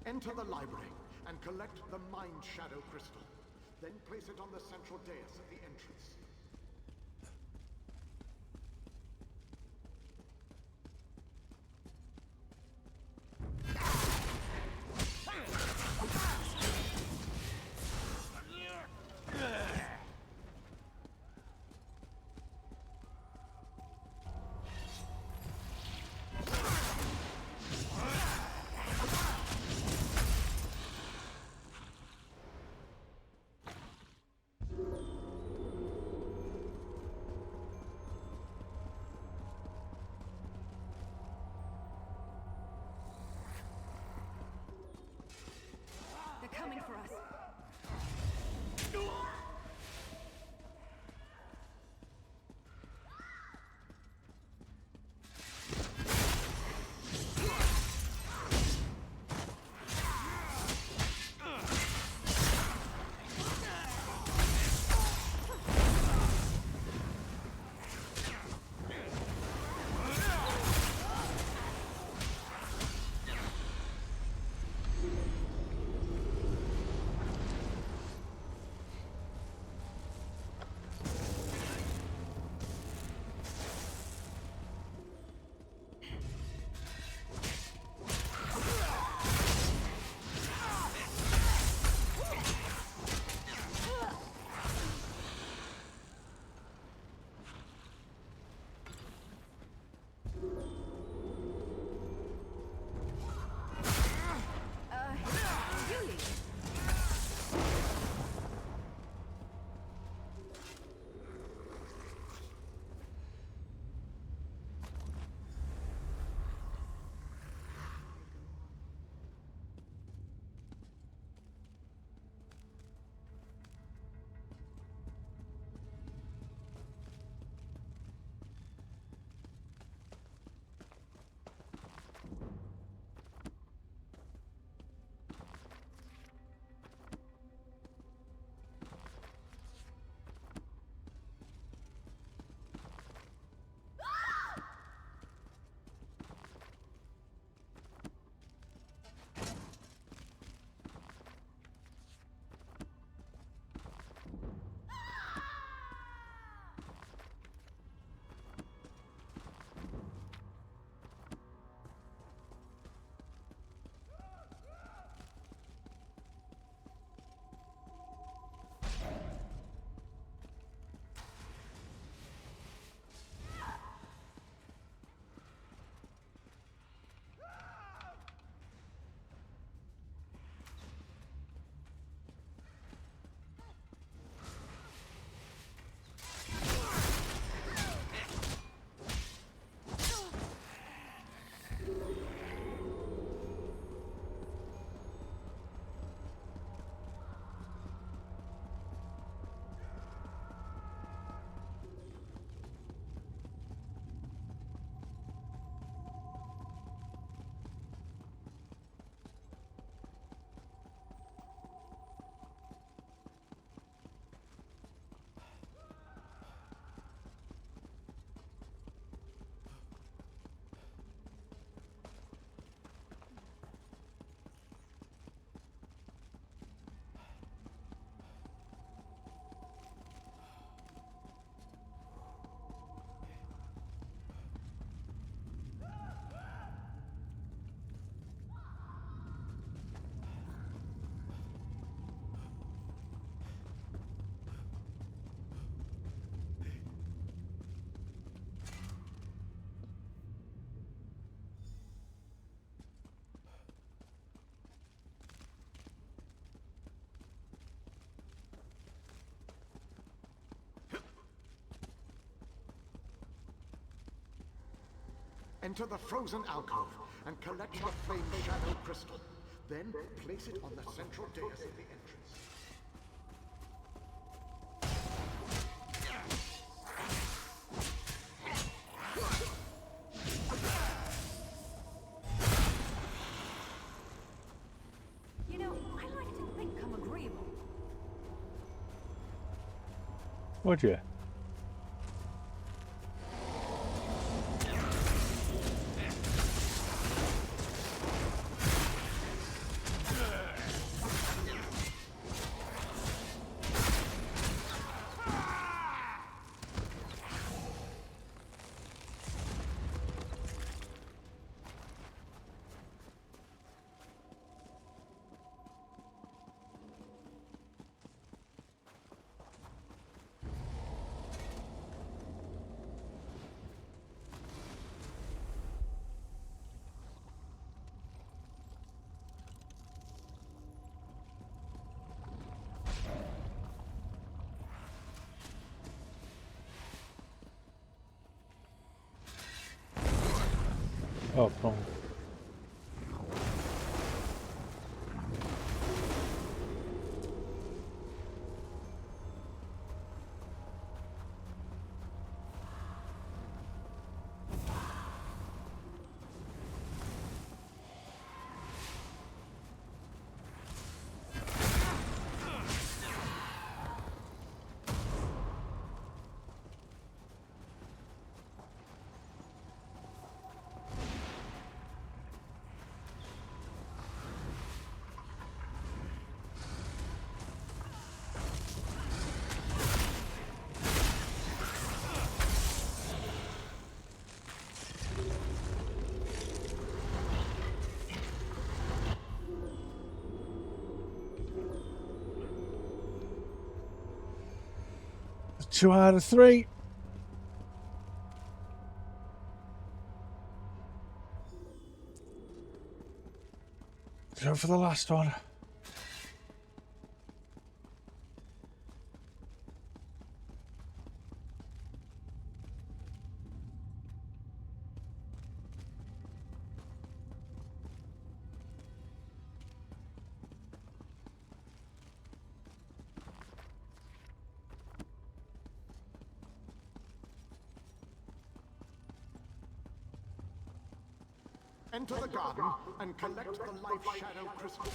Enter the library and collect the Mind Shadow Crystal. Then place it on the central dais at the entrance. They're coming for us. Enter the frozen alcove and collect the flame shadow crystal. Then place it on the central dais at the entrance. You know, I like to think I'm agreeable. Would you? Oh, wrong. Two out of three. Go for the last one. Enter the garden and collect the life shadow crystal.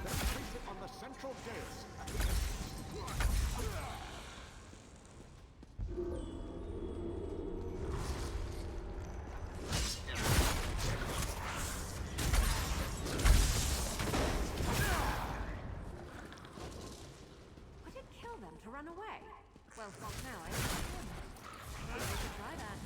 Then place it on the central dais at the entrance. Would it kill them to run away? Well, not now, I don't know. Maybe we should try that.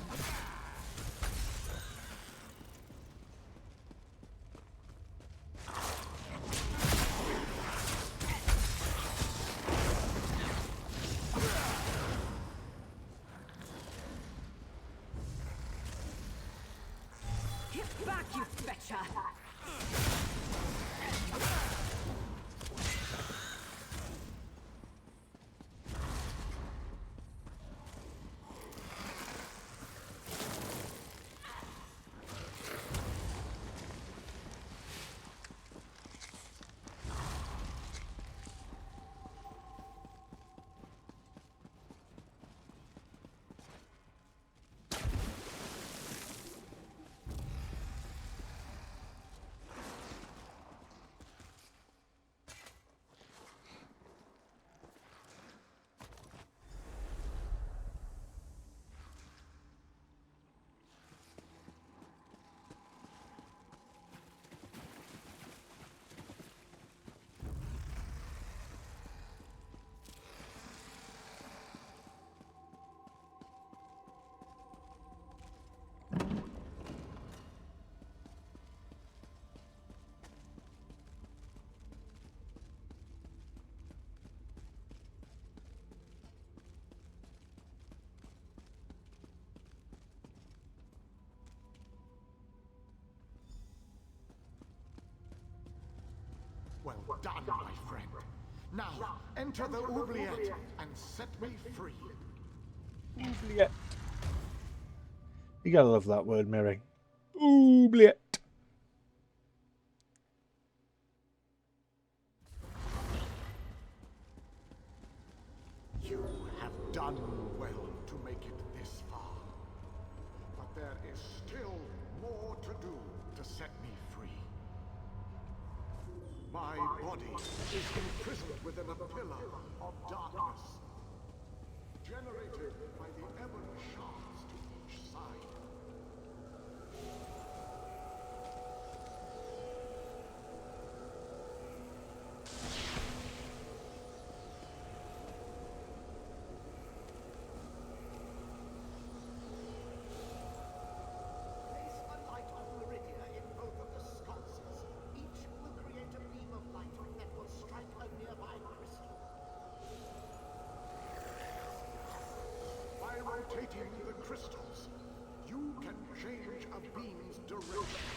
Get back, you betcha! Well done, my friend. Now, enter the oubliette and set me free. Yeah. You gotta love that word, Miri. Oubliette. You have done well to make it this far. But there is still more to do to set me free. My body is imprisoned within a pillar of darkness, generated by the ebon shards to each side. Place a light of Nariha in both of the sconces. Each will create a beam of light that will strike a nearby crystal. By rotating the crystals, you can change a beam's direction.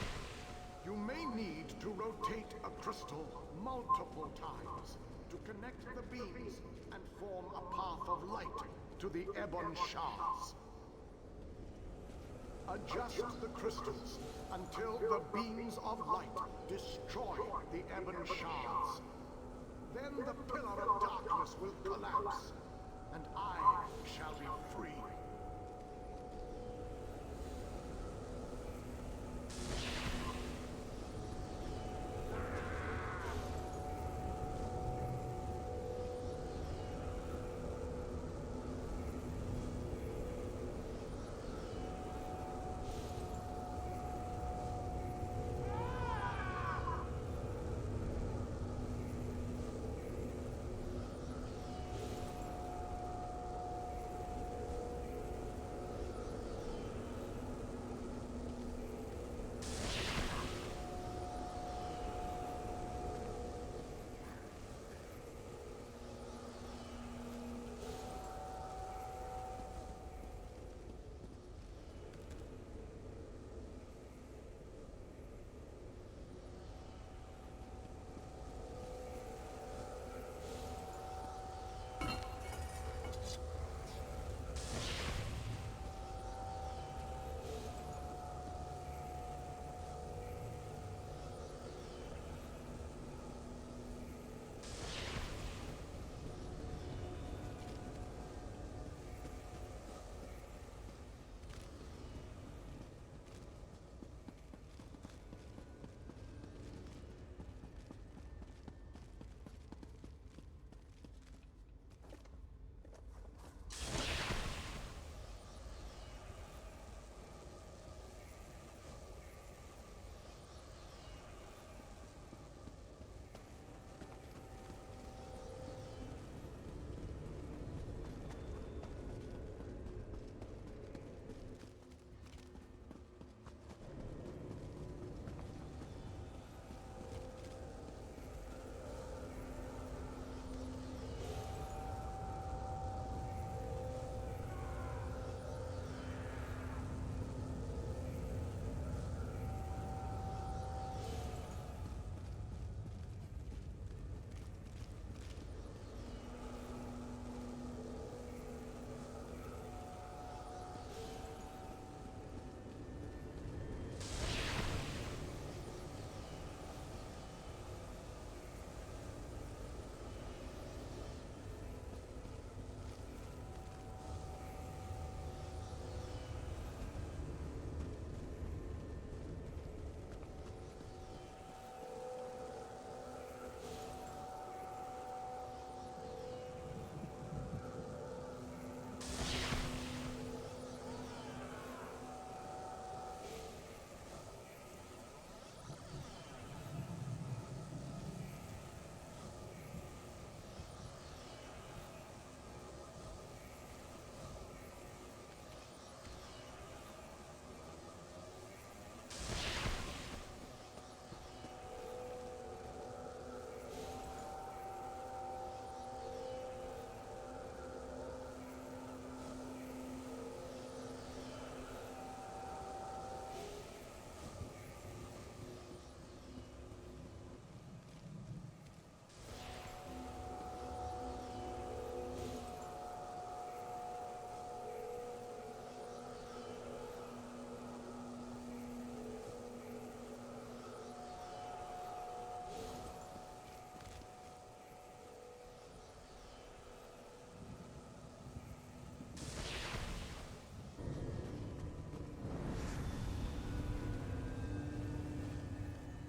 You may need to rotate a crystal multiple times to connect the beams and form a path of light to the ebon shards. Adjust the crystals until the beams of light destroy the ebon shards. Then the pillar of darkness will collapse, and I shall be free.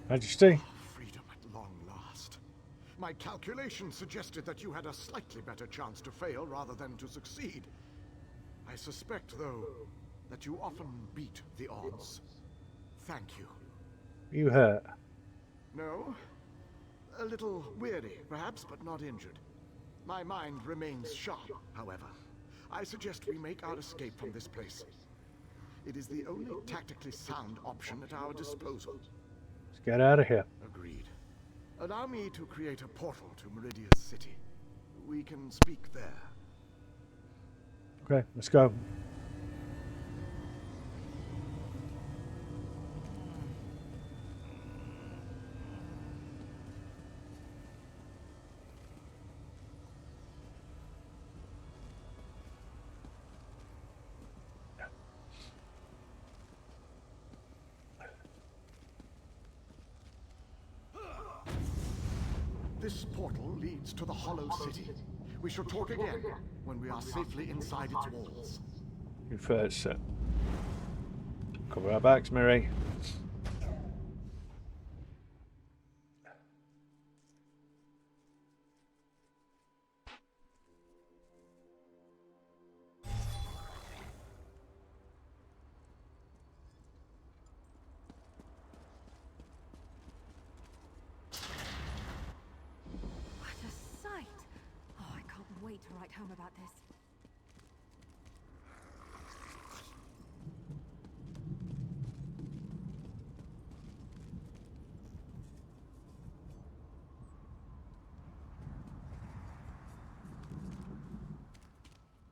Majesty. Freedom at long last. My calculations suggested that you had a slightly better chance to fail rather than to succeed. I suspect, though, that you often beat the odds. Thank you. You hurt? No. A little weary, perhaps, but not injured. My mind remains sharp, however. I suggest we make our escape from this place. It is the only tactically sound option at our disposal. Let's get out of here. Agreed. Allow me to create a portal to Meridia's city. We can speak there. Okay, let's go. This portal leads to the Hollow City. We shall talk again when we are safely inside its walls. You first, sir. Cover our backs, Mary. What a sight! Oh, I can't wait to write home about this.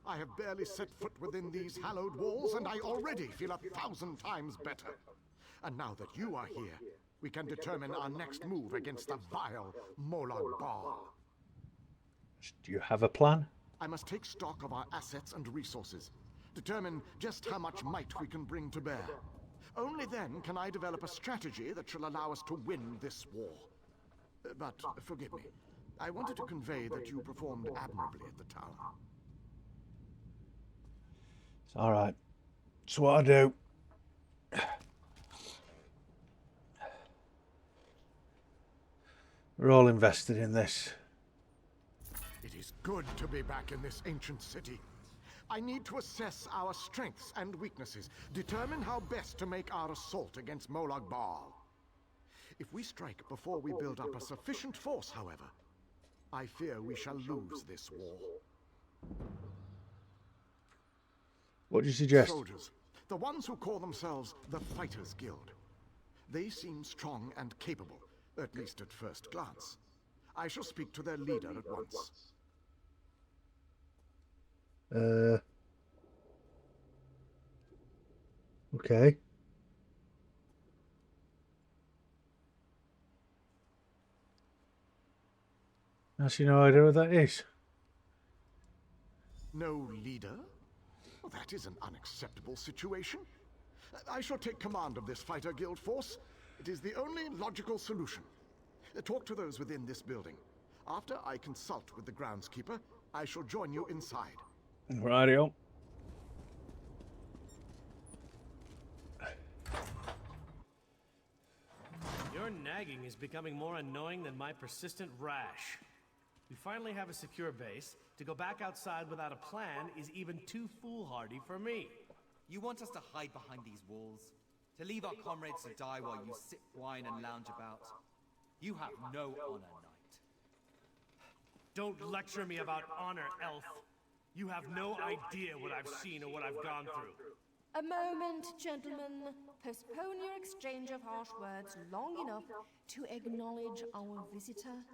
I have barely set foot within these hallowed walls, and I already feel 1,000 times better. And now that you are here, we can determine our next move against the vile Molag Bal. Do you have a plan? I must take stock of our assets and resources, determine just how much might we can bring to bear. Only then can I develop a strategy that shall allow us to win this war. But forgive me, I wanted to convey that you performed admirably at the tower. It's alright. It's what I do. We're all invested in this. It is good to be back in this ancient city. I need to assess our strengths and weaknesses, determine how best to make our assault against Molag Bal. If we strike before we build up a sufficient force, however, I fear we shall lose this war. What do you suggest? Soldiers, the ones who call themselves the Fighters Guild. They seem strong and capable, at least at first glance. I shall speak to their leader at once. Okay. Actually, no idea what that is. No leader? Well, that is an unacceptable situation. I shall take command of this Fighter Guild force. It is the only logical solution. Talk to those within this building. After I consult with the groundskeeper, I shall join you inside. Rightio. Your nagging is becoming more annoying than my persistent rash. We finally have a secure base. To go back outside without a plan is even too foolhardy for me. You want us to hide behind these walls? To leave our comrades to die while you sip wine and lounge about? You have no honor, knight. Don't lecture me about honor, elf. You have no idea what I've seen or what I've gone through. A moment, gentlemen. Postpone your exchange of harsh words long enough to acknowledge our visitor.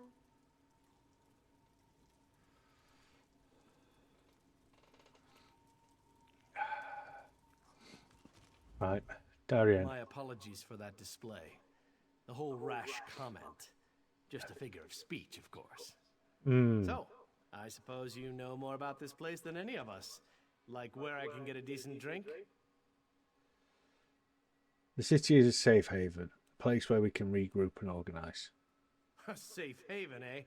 Right, Darian. My apologies for that display. The whole rash comment. Just a figure of speech, of course. So, I suppose you know more about this place than any of us. Like where I can get a decent drink? The city is a safe haven, a place where we can regroup and organise. A safe haven, eh?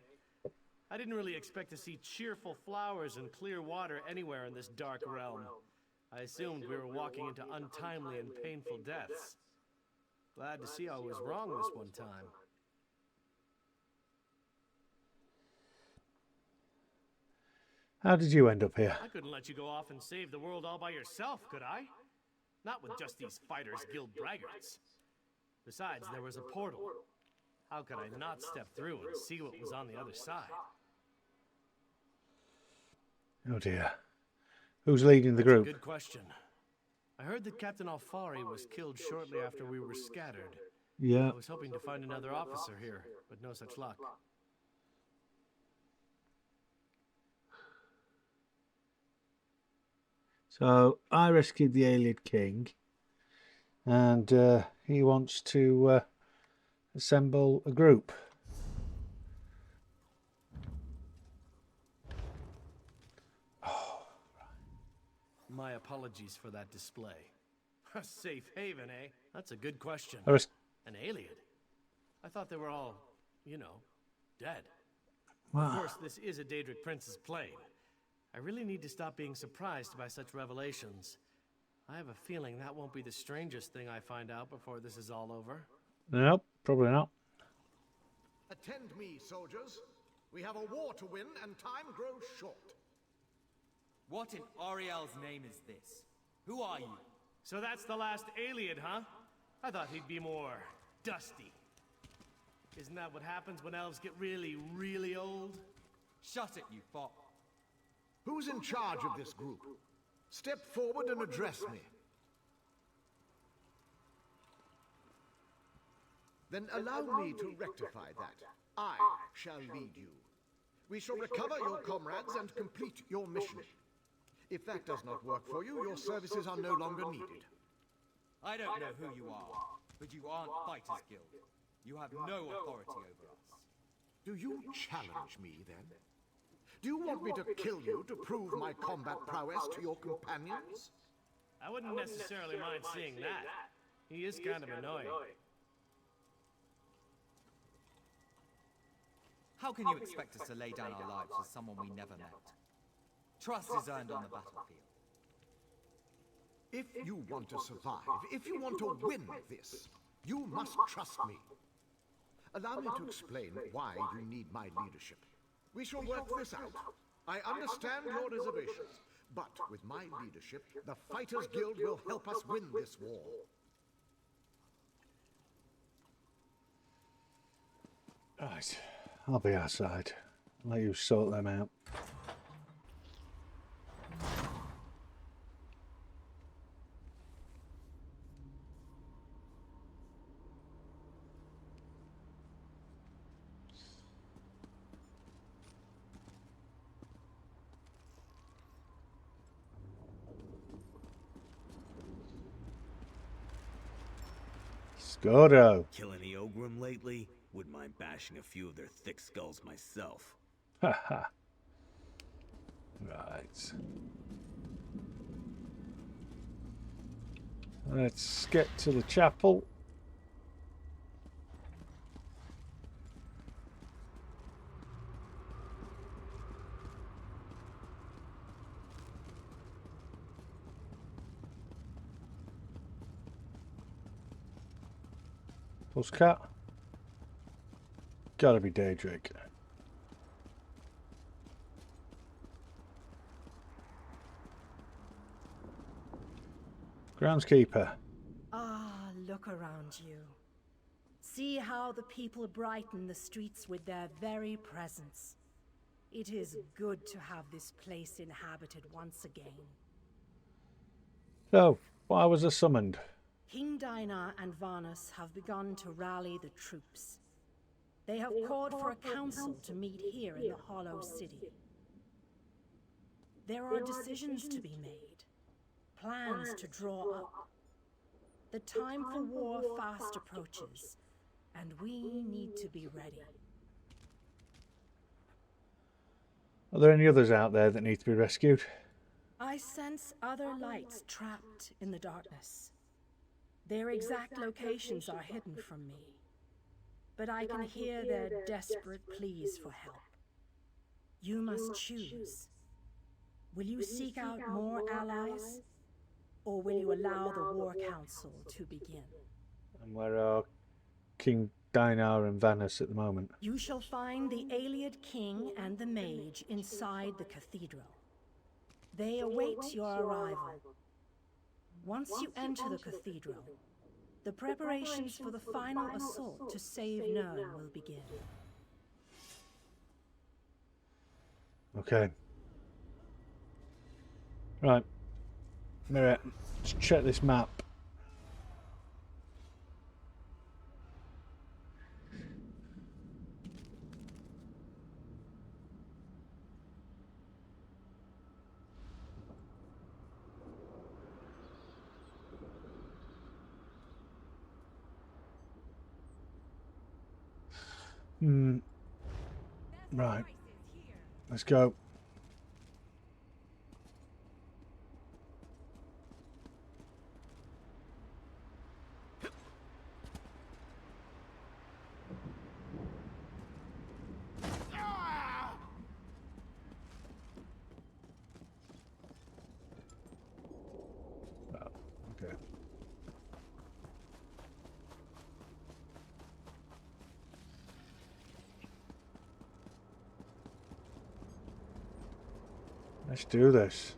I didn't really expect to see cheerful flowers and clear water anywhere in this dark realm. I assumed we were walking into untimely and painful deaths. Glad to see I was wrong this one time. How did you end up here? I couldn't let you go off and save the world all by yourself, could I? Not with just these Fighters Guild braggarts. Besides, there was a portal. How could I not step through and see what was on the other side? Oh dear. Who's leading the group? Good question. I heard that Captain Alfari was killed shortly after we were scattered. Yeah. I was hoping to find another officer here, but no such luck. So I rescued the Alien King, and he wants to assemble a group. My apologies for that display. A safe haven, eh? That's a good question. An alien? I thought they were all, you know, dead. Wow. Of course, this is a Daedric Prince's plane. I really need to stop being surprised by such revelations. I have a feeling that won't be the strangest thing I find out before this is all over. Nope, probably not. Attend me, soldiers. We have a war to win, and time grows short. What in Ariel's name is this? Who are you? So that's the last alien, huh? I thought he'd be more dusty. Isn't that what happens when elves get really, really old? Shut it, you fop. Who's in charge of this group? Step forward and address me. Then allow me to rectify that. I shall lead you. We shall recover your comrades and complete your mission. If that does not work for you, your services are no longer needed. I don't know who you are, but you aren't Fighters Guild. You have no authority over us. Do you challenge me, then? Do you want me to kill you to prove my combat prowess to your companions? I wouldn't necessarily mind seeing that. He is kind of annoying. How can you expect us to lay down our lives for someone we never met? Trust is earned on the battlefield. If you want to survive, if you want to win this, you must trust me. Allow me to explain why you need my leadership. We shall work this out. I understand your reservations, but with my leadership, the Fighters Guild will help us win this war. Right, I'll be outside. Let you sort them out. Scoto. Kill any Ogrim lately? Wouldn't mind bashing a few of their thick skulls myself. Haha. Right. Let's get to the chapel. Postcat. Gotta be Daedric. Groundskeeper. Ah, look around you. See how the people brighten the streets with their very presence. It is good to have this place inhabited once again. So, why was I summoned? King Dynar and Varnus have begun to rally the troops. They have called for a council to meet here in the Hollow City. There are decisions to be made, plans to draw up. The time for war fast approaches, and we need to be ready. Are there any others out there that need to be rescued? I sense other lights trapped in the darkness. Their exact locations are hidden from me, but I can hear their desperate pleas for help. You must choose. Will you seek out more allies, or will you allow the War Council to begin? And where are King Dynar and Vanus at the moment? You shall find the Ayleid king and the mage inside the cathedral. They await your arrival. Once you enter the cathedral, the preparations for the final assault to save Nern will begin. Okay. Right. Nariha, let's check this map. Right. Let's go. Okay. Let's do this.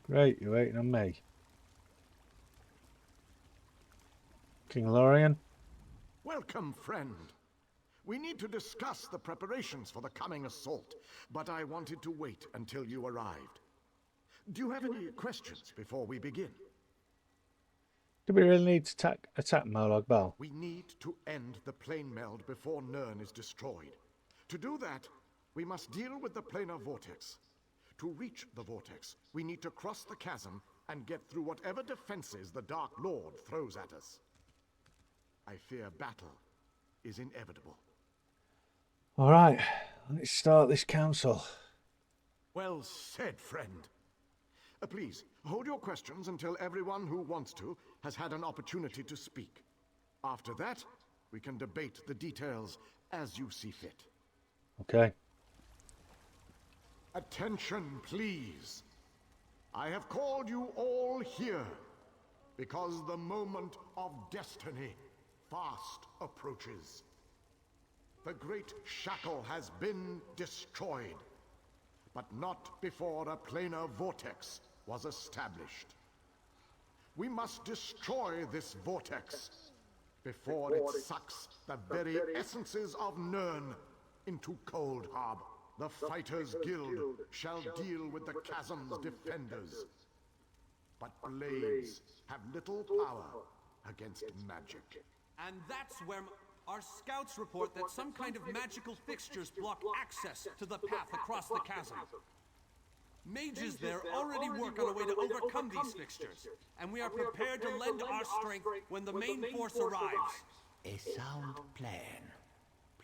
Great, you're waiting on me. King Lorien? Welcome, friend. We need to discuss the preparations for the coming assault, but I wanted to wait until you arrived. Do you have any questions before we begin? Do we really need to attack Molag Bal? We need to end the plane meld before Nern is destroyed. To do that, we must deal with the planar vortex. To reach the vortex, we need to cross the chasm and get through whatever defenses the Dark Lord throws at us. I fear battle is inevitable. All right, let's start this council. Well said, friend. Please, hold your questions until everyone who wants to has had an opportunity to speak. After that, we can debate the details as you see fit. Okay. Attention, please. I have called you all here because the moment of destiny fast approaches. The great shackle has been destroyed, but not before a planar vortex was established. We must destroy this vortex before it sucks the very essences of Nern into Cold Harbor. The Fighters Guild shall deal with the chasm's defenders. But blades have little power against magic. And that's where our scouts report that some kind of magical fixtures block access to the path across the chasm. Mages there already work on a way to overcome these fixtures, and we are prepared to lend our strength when the main force arrives. A sound plan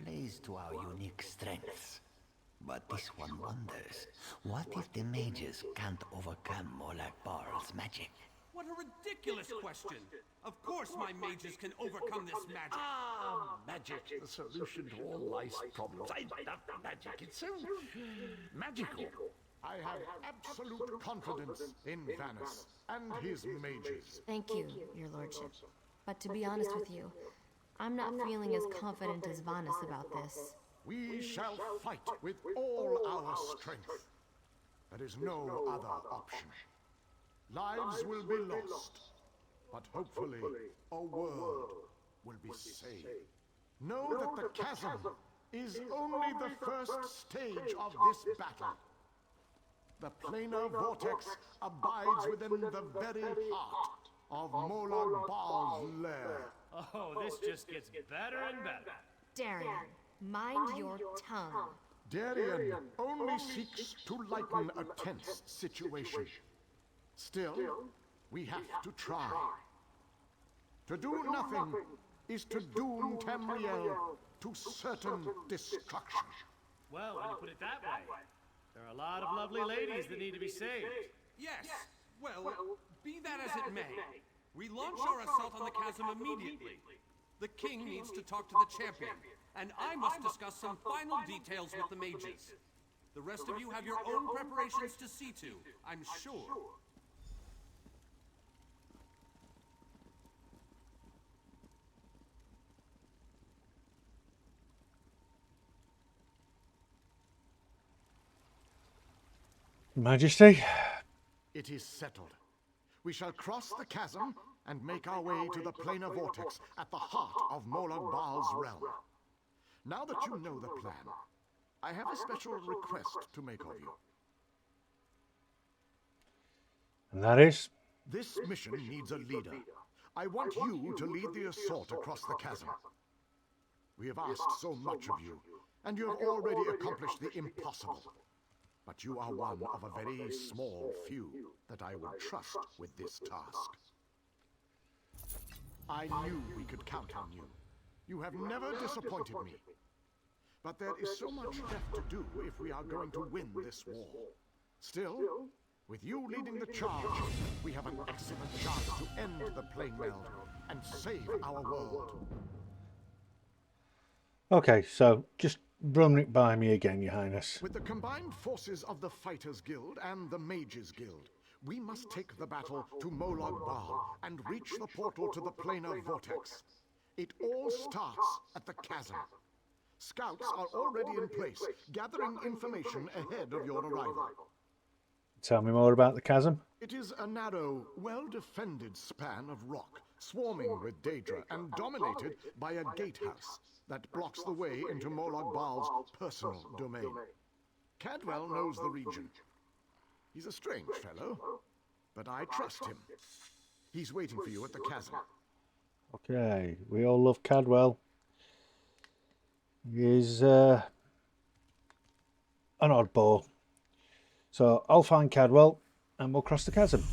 plays to our unique strengths. But this one wonders, what if the mages can't overcome Molag Bal's magic? What a ridiculous question! Of course my mages can overcome this magic! Magic, the solution to all life's problems. I love magic, it's so magical. I have absolute confidence in Vanus and his mages. Thank you, your lordship. But to be honest with you, I'm not feeling as confident as Vanus about this. We shall fight with all our strength. There is no other option. Lives will be lost, but hopefully a world will be saved. Know that the chasm is only the first stage of this battle. The planar vortex abides within the very heart of Molag Bal's lair. Oh, this just gets better and better. Darian, mind your tongue. Darian only seeks to lighten a tense situation. Still, we have to try. To do nothing is to doom Tamriel to certain destruction. Well, when you put it that way, there are a lot of lovely ladies that need to be saved. Yes, well, be that as it may, we launch our assault on the chasm immediately. The king needs to talk to the champion, and I must discuss some final details with the mages. The rest of you have your own preparations to see to, I'm sure. Majesty? It is settled. We shall cross the chasm and make our way to the planar vortex at the heart of Molag Bal's realm. Now that you know the plan, I have a special request to make of you. And that is? This mission needs a leader. I want you to lead the assault across the chasm. We have asked so much of you, and you have already accomplished the impossible. But you are one of a very small few that I would trust with this task. I knew we could count on you. You have never disappointed me. But there is so much left to do if we are going to win this war. Still, with you leading the charge, we have an excellent chance to end the plane meld and save our world. Okay, so just run it by me again, Your Highness. With the combined forces of the Fighters Guild and the Mages Guild, we must take the battle to Molag Bal and reach the portal to the planar vortex. It all starts at the chasm. Scouts are already in place, gathering information ahead of your arrival. Tell me more about the chasm. It is a narrow, well-defended span of rock, swarming with Daedra and dominated by a gatehouse that blocks the way into Molag Bal's personal domain. Cadwell knows the region. He's a strange fellow, but I trust him. He's waiting for you at the chasm. Okay, we all love Cadwell. He's an oddball. So I'll find Cadwell and we'll cross the chasm.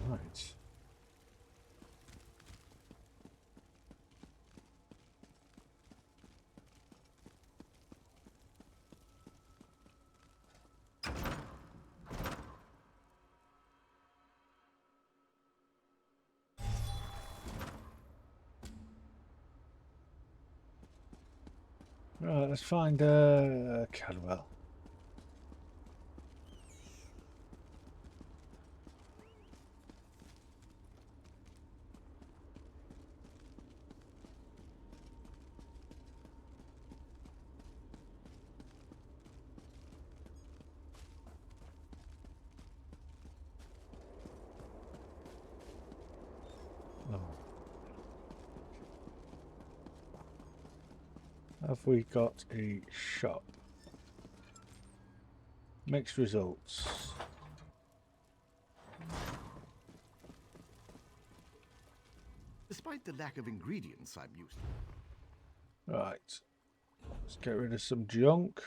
Right. Right, let's find Cadwell. Have we got a shop? Mixed results. Despite the lack of ingredients I'm used to. Right. Let's get rid of some junk.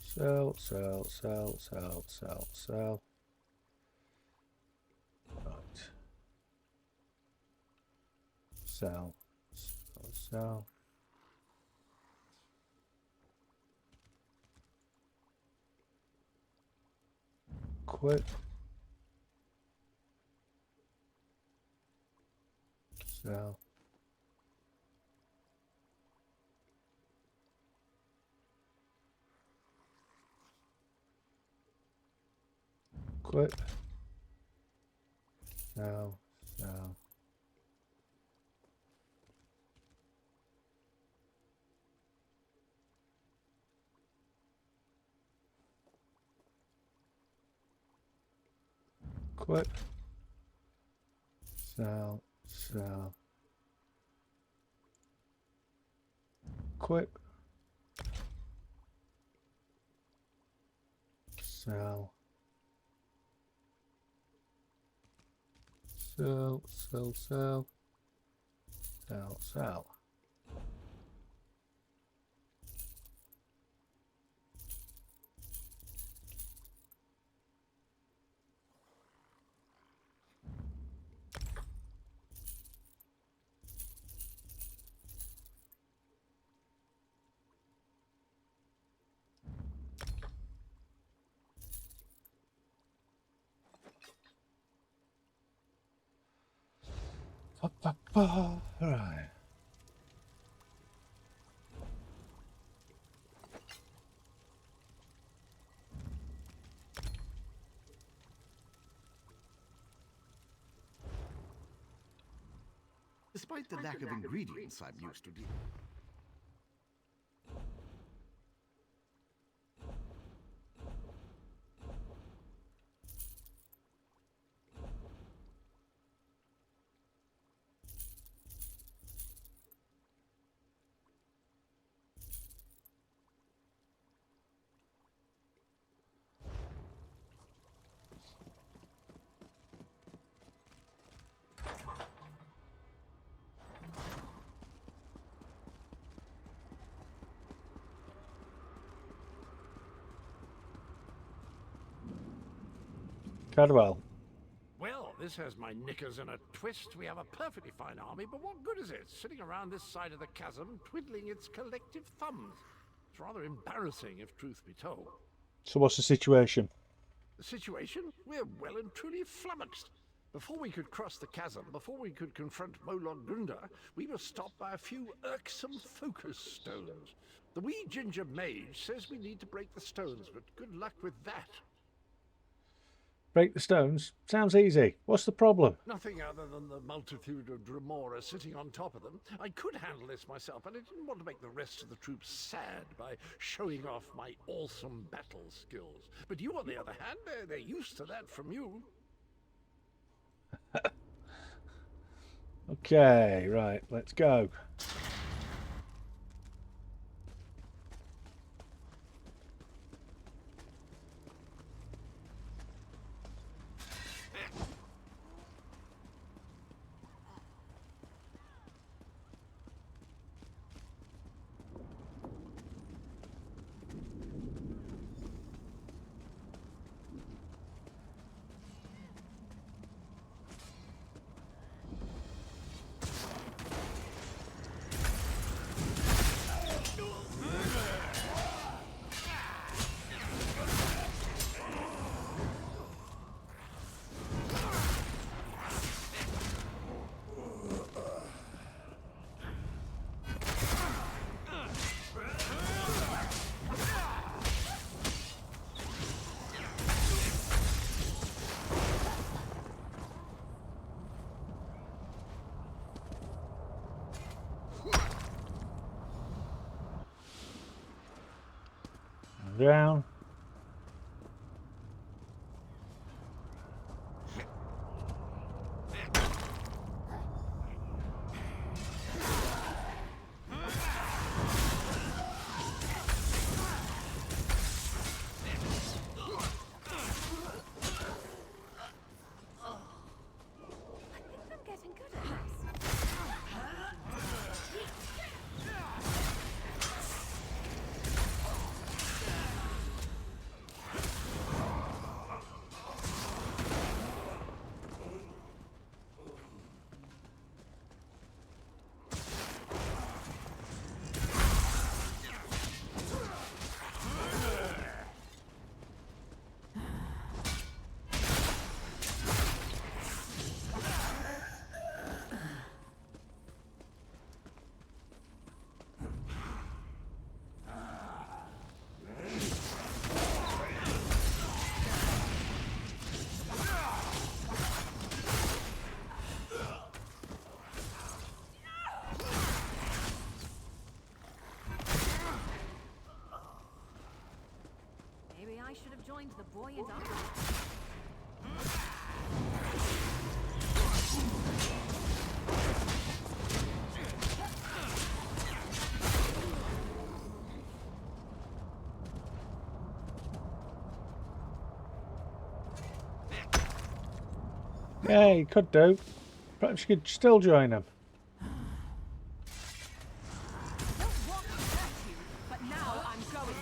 Sell, sell, sell, sell, sell, sell. Right. Sell. Sell. Quit. Sell. Quit. Sell. Sell. Quit. Sell. Sell. Quit. Sell. Sell. Sell. Sell. Sell. Sell. Right. Despite the lack of ingredients I'm used to dealing. Cadwell. Well, this has my knickers in a twist. We have a perfectly fine army, but what good is it? Sitting around this side of the chasm, twiddling its collective thumbs. It's rather embarrassing, if truth be told. So what's the situation? The situation? We're well and truly flummoxed. Before we could cross the chasm, before we could confront Molog Gunda, we were stopped by a few irksome focus stones. The wee ginger mage says we need to break the stones, but good luck with that. Break the stones? Sounds easy. What's the problem? Nothing other than the multitude of Dremora sitting on top of them. I could handle this myself, but I didn't want to make the rest of the troops sad by showing off my awesome battle skills. But you, on the other hand, they're used to that from you. Okay, right, let's go. Down. joined the buoyant army. Yeah, you could do. Perhaps you could still join them. But now I'm going.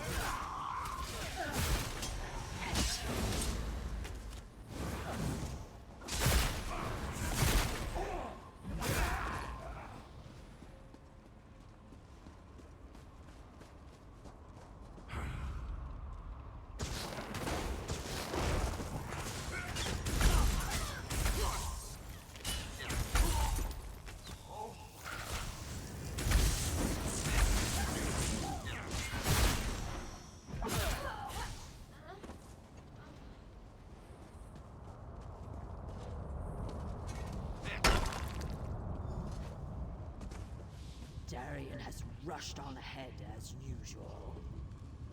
Darian has rushed on ahead as usual.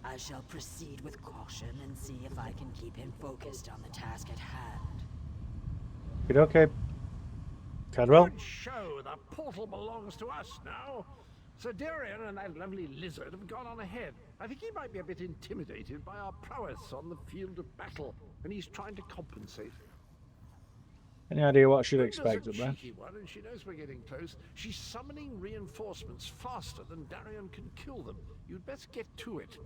I shall proceed with caution and see if I can keep him focused on the task at hand. Okay. Cadwell? Good show. The portal belongs to us now. Sir Darian and that lovely lizard have gone on ahead. I think he might be a bit intimidated by our prowess on the field of battle, and he's trying to compensate. Any idea what I should Linda's expect a up there? cheeky one, and she knows we're getting close. She's summoning reinforcements faster than Darian can kill them. You'd best get to it.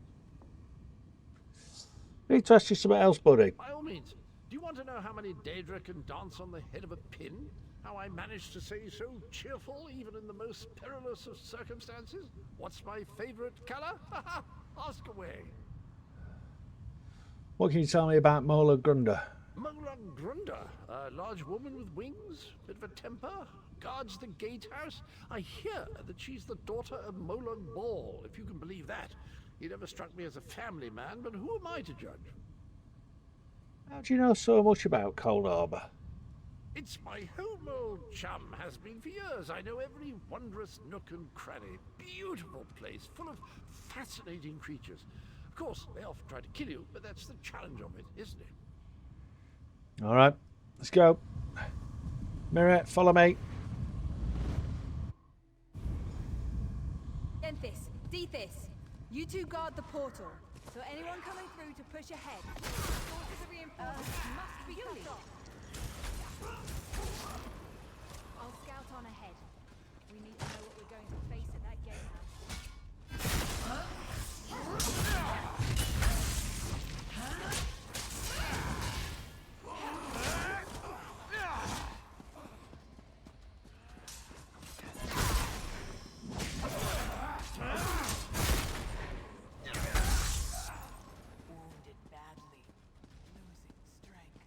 I need to ask you something else, buddy. By all means. Do you want to know how many Daedra can dance on the head of a pin? How I managed to stay so cheerful even in the most perilous of circumstances? What's my favorite color? Ask away. What can you tell me about Mola Grunda? Mola Grunda, a large woman with wings, bit of a temper, guards the gatehouse. I hear that she's the daughter of Mola Ball, if you can believe that. He never struck me as a family man, but who am I to judge? How do you know so much about Cold Harbour? It's my home, old chum, has been for years. I know every wondrous nook and cranny. Beautiful place, full of fascinating creatures. Of course, they often try to kill you, but that's the challenge of it, isn't it? All right, let's go. Mirror, follow me. Denthis, Dethys, you two guard the portal. So anyone coming through to push ahead. Forces of reinforcements must be cut off. I'll scout on ahead. We need to know what we're going to face at that gatehouse. Wounded badly, losing strength.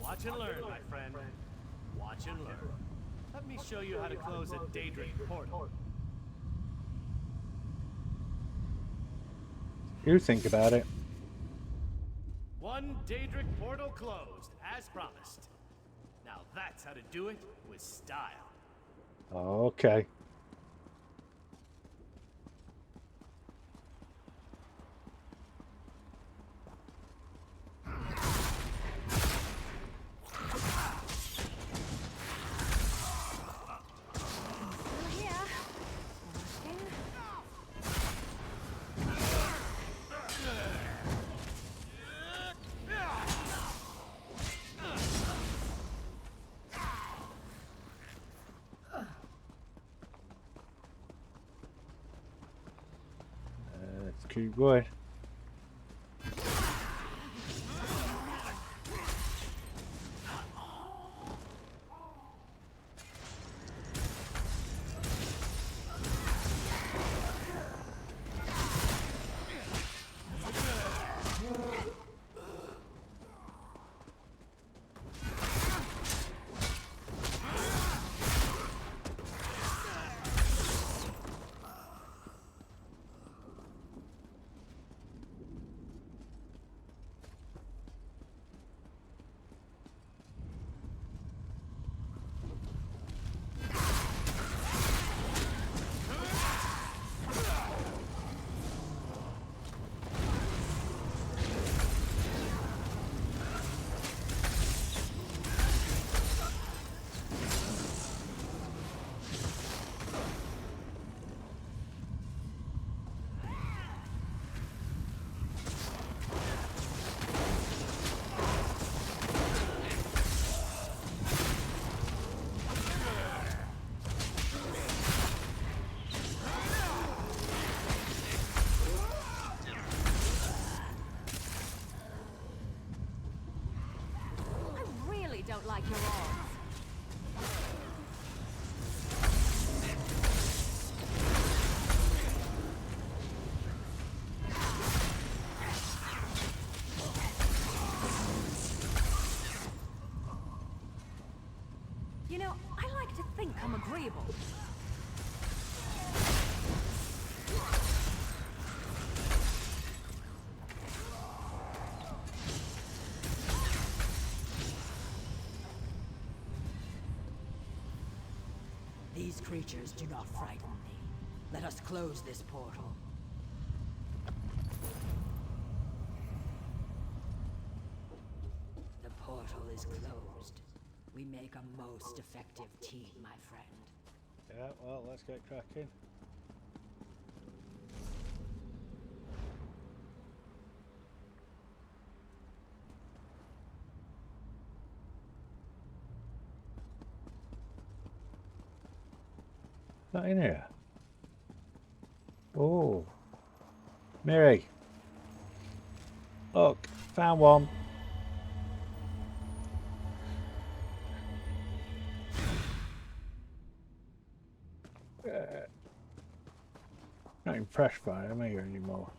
Watch and learn, my friend. Watch and learn. Let me show you how to close a Daedric portal. You think about it. One Daedric portal closed, as promised. Now that's how to do it with style. Okay. keep going. Don't like your odds. You know, I like to think I'm agreeable. These creatures do not frighten me. Let us close this portal. The portal is closed. We make a most effective team, my friend. Yeah, well, let's get cracking. Is that in here? Oh, Miri, look, found one. Not impressed by him here anymore.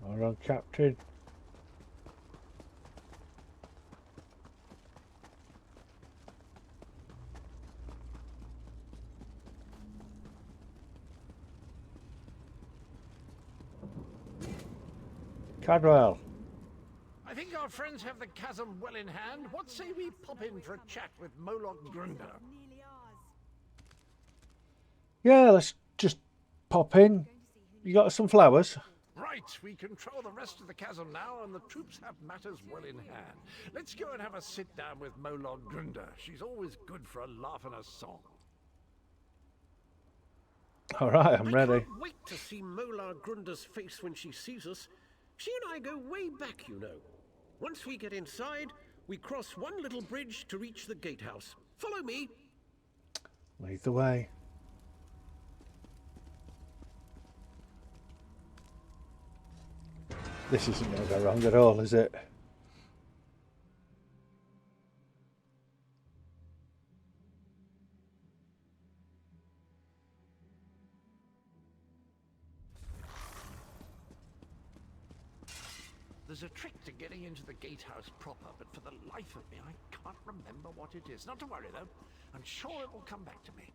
Hold on, Captain. Cadwell. I think our friends have the chasm well in hand. What say we pop in for a chat with Moloch Grunder? Yeah, let's just pop in. You got some flowers? Right, we control the rest of the chasm now, and the troops have matters well in hand. Let's go and have a sit down with Moloch Grunder. She's always good for a laugh and a song. All right, I'm ready. I can't wait to see Molar Grunder's face when she sees us. She and I go way back, you know. Once we get inside, we cross one little bridge to reach the gatehouse. Follow me. Lead the way. This isn't going to go wrong at all, is it? There's a trick to getting into the gatehouse proper, but for the life of me, I can't remember what it is. Not to worry, though. I'm sure it will come back to me.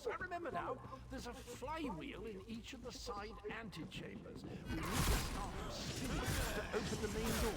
course, I remember now. There's a flywheel in each of the side antechambers. We need to start them spinning to open the main door.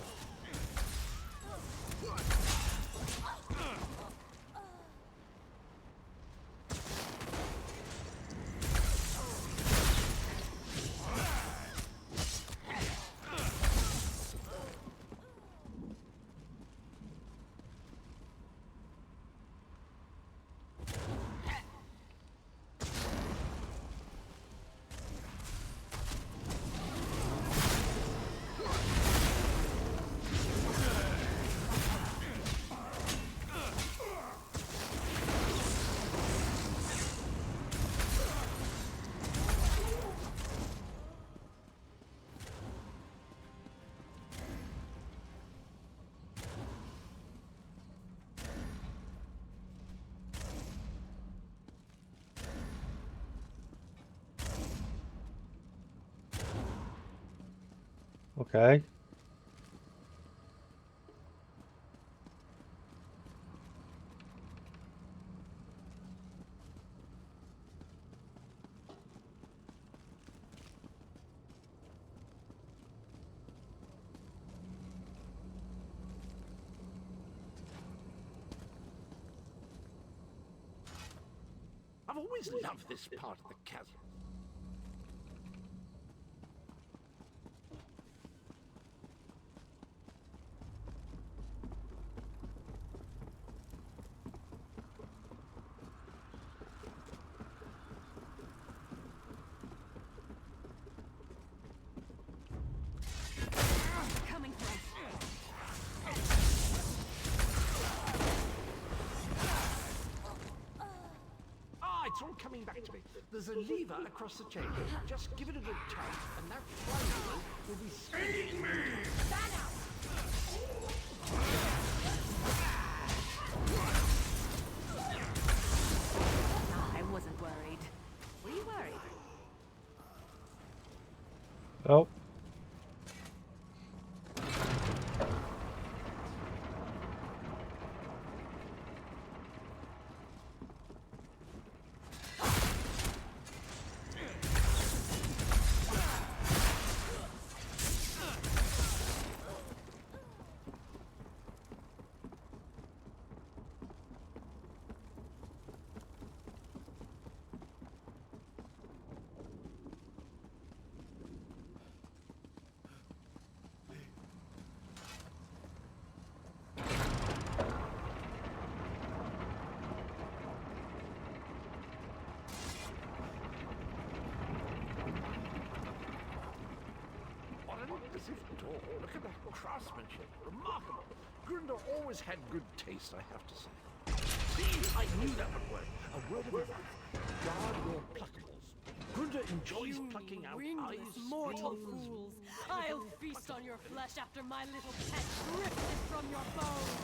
Okay. I've always loved this part of the chasm. Coming for us. It's all coming back to me. There's a lever across the chamber. Just give it a good tug, and that flywheel will be spinning me. I wasn't worried. Were you worried? Oh. Look at that craftsmanship. Remarkable. Grunder always had good taste, I have to say. See, I knew that would work. A word of advice. Guard your pluckables. Grunder enjoys plucking out eyes, mortal scales, fools! I'll feast on your flesh after my little pet rips it from your bones!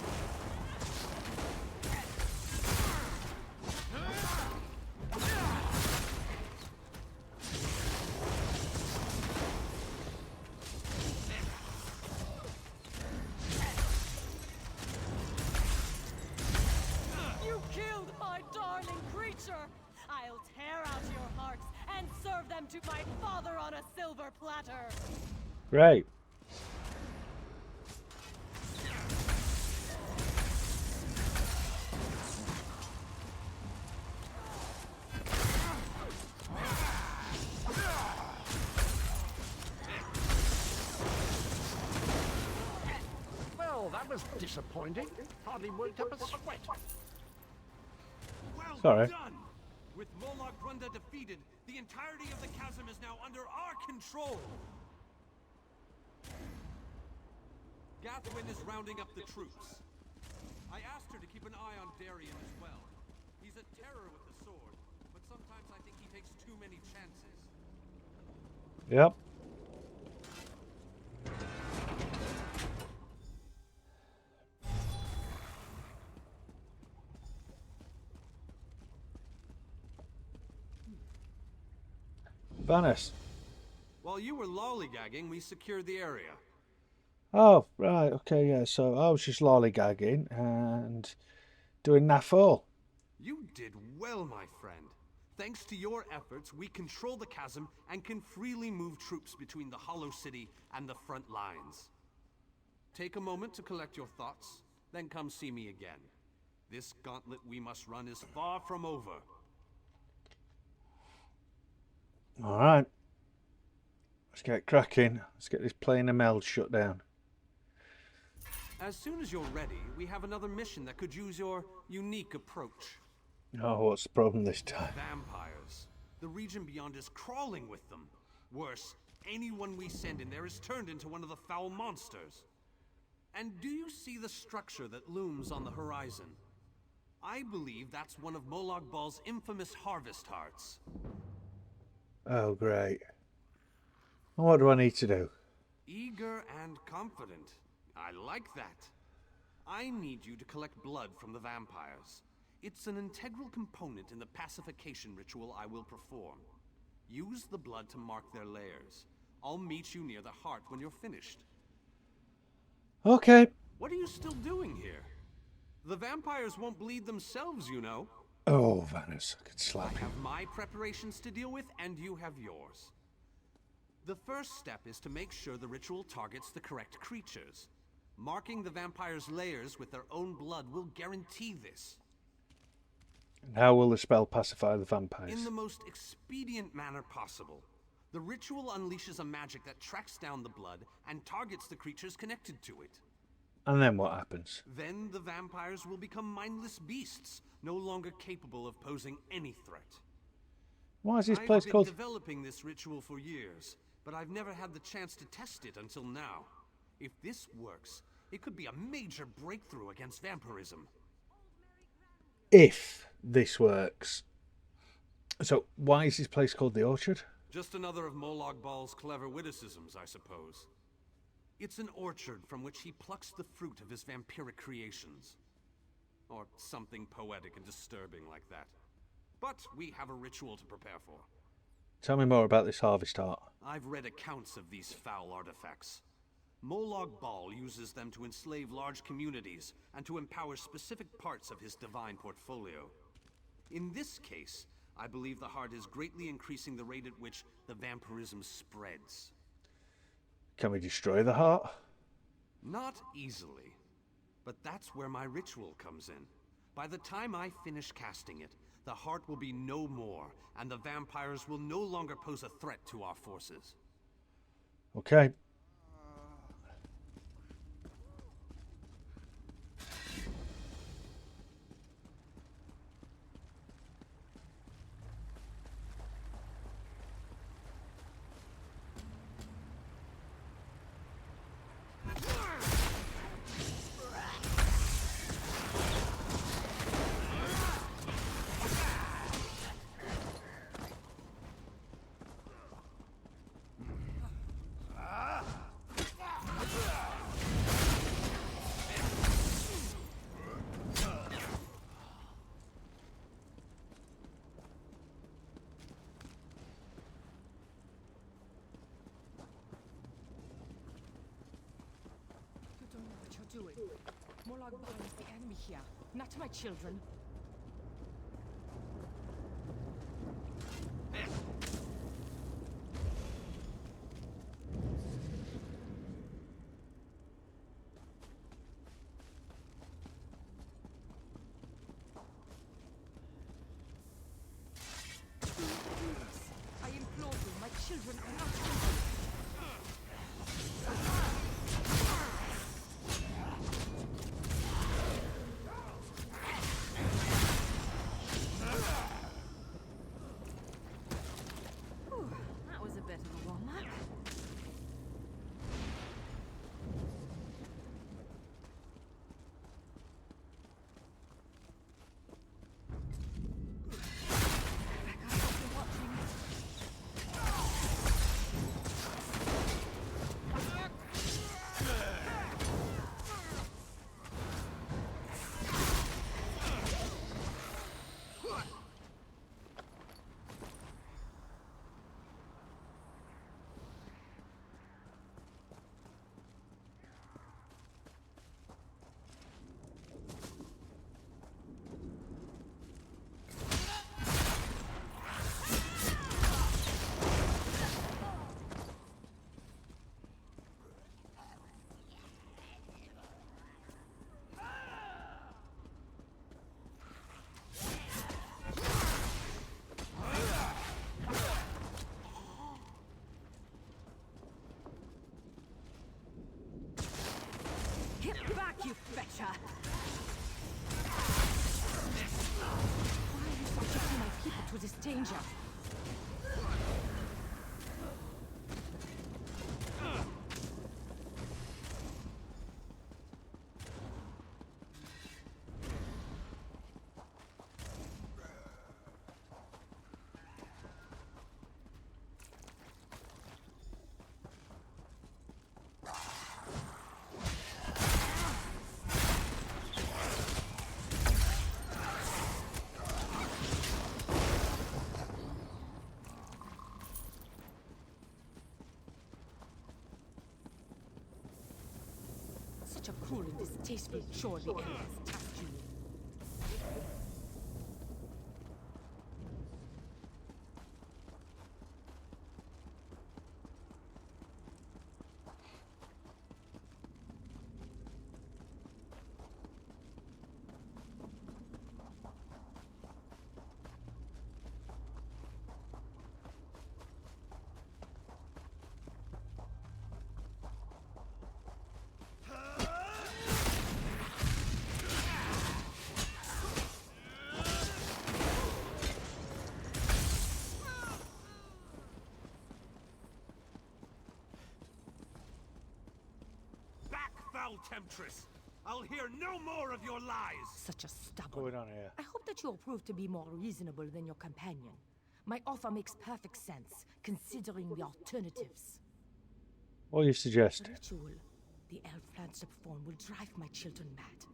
I'll tear out your hearts and serve them to my father on a silver platter. Great. Well, that was disappointing. Hardly worked up a sweat. Well Sorry. done! With Molag Grunda defeated, the entirety of the chasm is now under our control. Gathwin is rounding up the troops. I asked her to keep an eye on Darien as well. He's a terror with the sword, but sometimes I think he takes too many chances. Yep. Venice. While you were lollygagging, we secured the area. Oh, right, okay, yeah, so I was just lollygagging and doing naff all. You did well, my friend. Thanks to your efforts, we control the chasm and can freely move troops between the Hollow City and the front lines. Take a moment to collect your thoughts, then come see me again. This gauntlet we must run is far from over. Alright. Let's get cracking. Let's get this plane of meld shut down. As soon as you're ready, we have another mission that could use your unique approach. Oh, what's the problem this time? Vampires. The region beyond is crawling with them. Worse, anyone we send in there is turned into one of the foul monsters. And do you see the structure that looms on the horizon? I believe that's one of Molag Bal's infamous harvest hearts. Oh, great. And what do I need to do? Eager and confident. I like that. I need you to collect blood from the vampires. It's an integral component in the pacification ritual I will perform. Use the blood to mark their lairs. I'll meet you near the heart when you're finished. Okay. What are you still doing here? The vampires won't bleed themselves, you know. Oh, Vanus, I could slap I him. have my preparations to deal with, and you have yours. The first step is to make sure the ritual targets the correct creatures. Marking the vampires' lairs with their own blood will guarantee this. And how will the spell pacify the vampires? In the most expedient manner possible. The ritual unleashes a magic that tracks down the blood and targets the creatures connected to it. And then what happens? Then the vampires will become mindless beasts, no longer capable of posing any threat. Why is this place called... I've been developing this ritual for years, but I've never had the chance to test it until now. If this works, it could be a major breakthrough against vampirism. If this works. So, why is this place called the Orchard? Just another of Molag Bal's clever witticisms, I suppose. It's an orchard from which he plucks the fruit of his vampiric creations. Or something poetic and disturbing like that. But we have a ritual to prepare for. Tell me more about this harvest art. I've read accounts of these foul artifacts. Molag Bal uses them to enslave large communities and to empower specific parts of his divine portfolio. In this case, I believe the heart is greatly increasing the rate at which the vampirism spreads. Can we destroy the heart? Not easily. But that's where my ritual comes in. By the time I finish casting it, the heart will be no more, and the vampires will no longer pose a threat to our forces. Okay. Doing. Molag Bal is the enemy here, not my children. I implore you, my children are not children. you betcha! Why are you subjecting my people to this danger? Such a cruel and distasteful chore the elf has tasked you with. Temptress! I'll hear no more of your lies! Such a stubborn... Going on here? I hope that you'll prove to be more reasonable than your companion. My offer makes perfect sense, considering the alternatives. What do you suggest? The ritual the elf plans to perform will drive my children mad.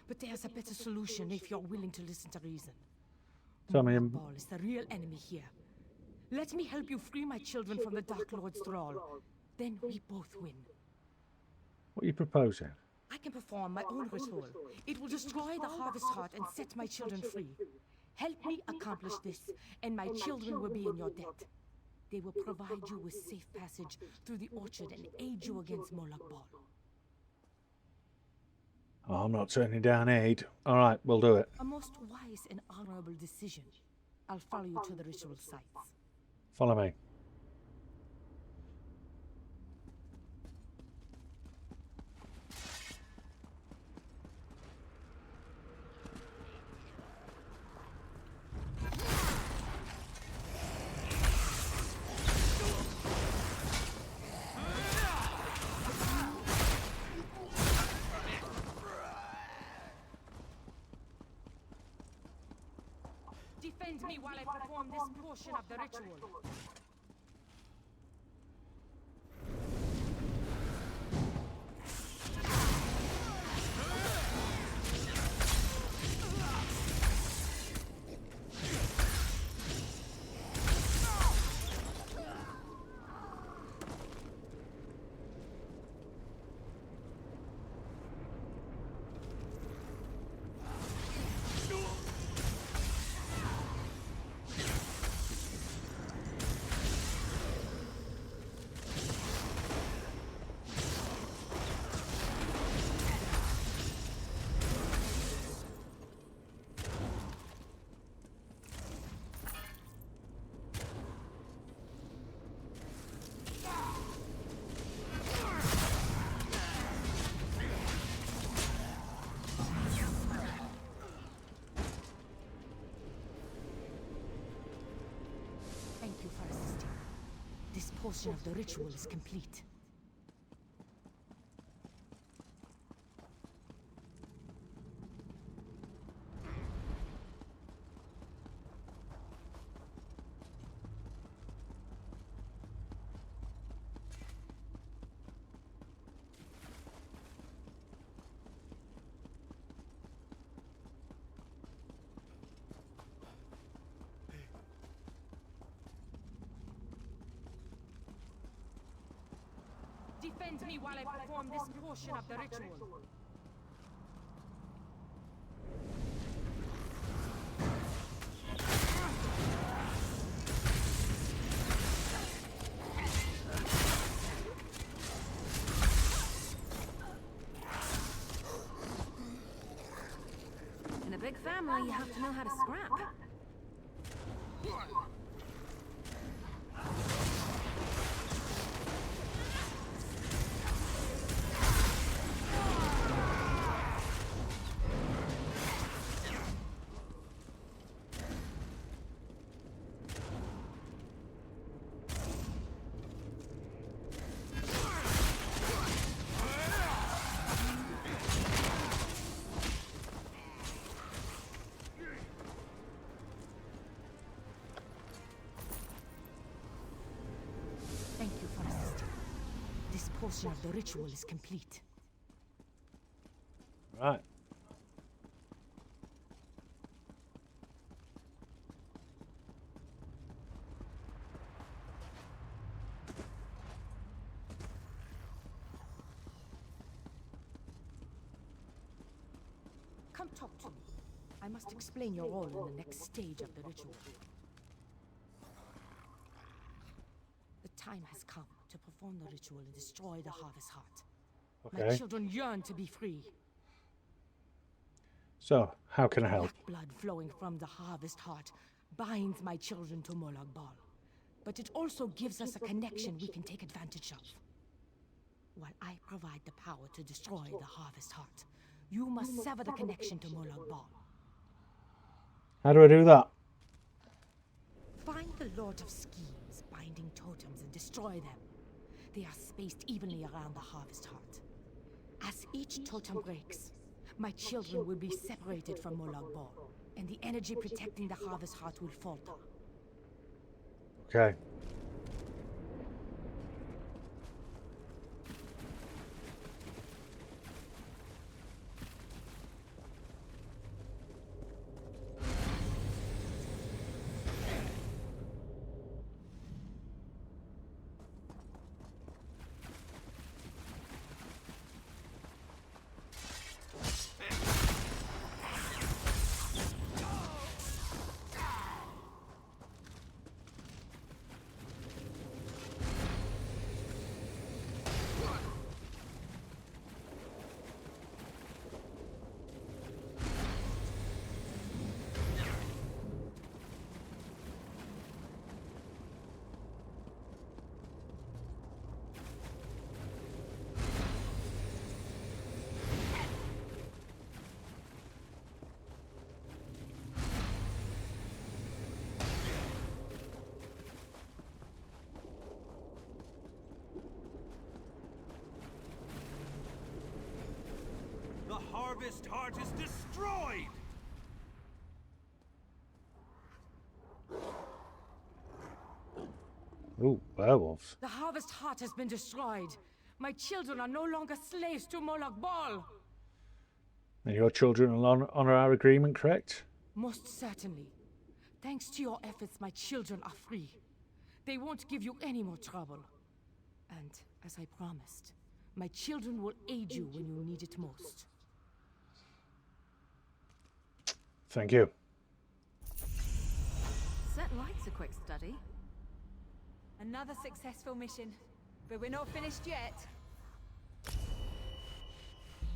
But there's a better solution if you're willing to listen to reason. Tell me. Ball is the real enemy here. Let me help you free my children from the Dark Lord's thrall. Then we both win. What are you proposing? I can perform my own ritual. It will destroy the Harvest Heart and set my children free. Help me accomplish this, and my children will be in your debt. They will provide you with safe passage through the orchard and aid you against Moloch Ball. Oh, I'm not turning down aid. All right, we'll do it. A most wise and honorable decision. I'll follow you to the ritual sites. Follow me. Defend me while I perform this portion of the ritual. Thank you for assisting. This portion of the ritual is complete. Defend me while I perform this portion of the ritual. In a big family, you have to know how to scrap. portion of the ritual is complete. Right. Come talk to me. I must explain your role in the next stage of the ritual. The time has come to perform the ritual and destroy the Harvest Heart. Okay. My children yearn to be free. So, how can I help? Black blood flowing from the Harvest Heart binds my children to Molag Bal. But it also gives us a connection we can take advantage of. While I provide the power to destroy the Harvest Heart, you must sever the connection to Molag Bal. How do I do that? Find the Lord of Schemes binding totems and destroy them. They are spaced evenly around the Harvest Heart. As each totem breaks, my children will be separated from Molag Bal, and the energy protecting the Harvest Heart will falter. Okay. The Harvest Heart is destroyed! Ooh, werewolves. The Harvest Heart has been destroyed. My children are no longer slaves to Molag Bal. And your children will honor our agreement, correct? Most certainly. Thanks to your efforts, my children are free. They won't give you any more trouble. And, as I promised, my children will aid you when you need it most. Thank you. Certain likes a quick study. Another successful mission, but we're not finished yet.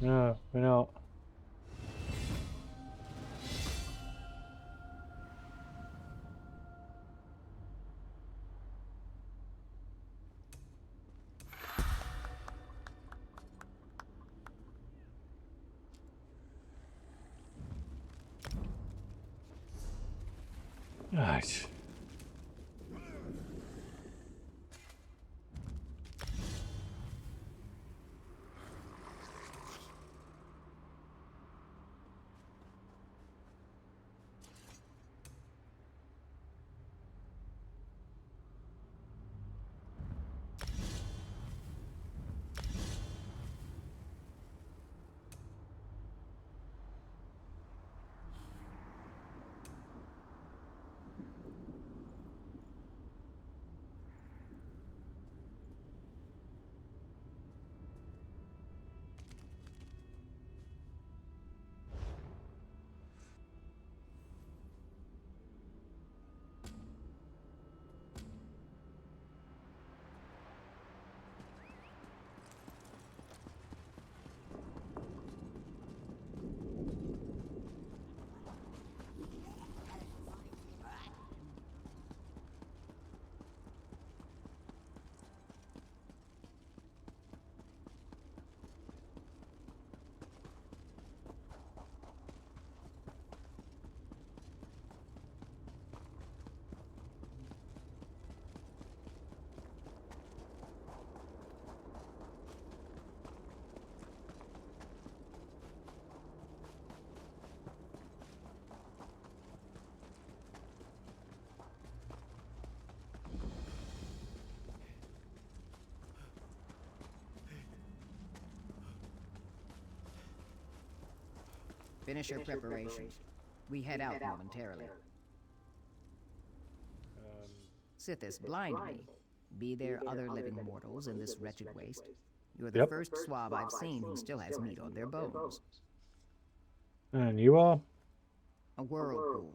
No, we're not. Right. Finish your preparations. We head out momentarily. Sithis, blind me. Be there other living mortals in this wretched waste? You're the first swab I've seen who still has meat on their bones. And you are? A whirlpool.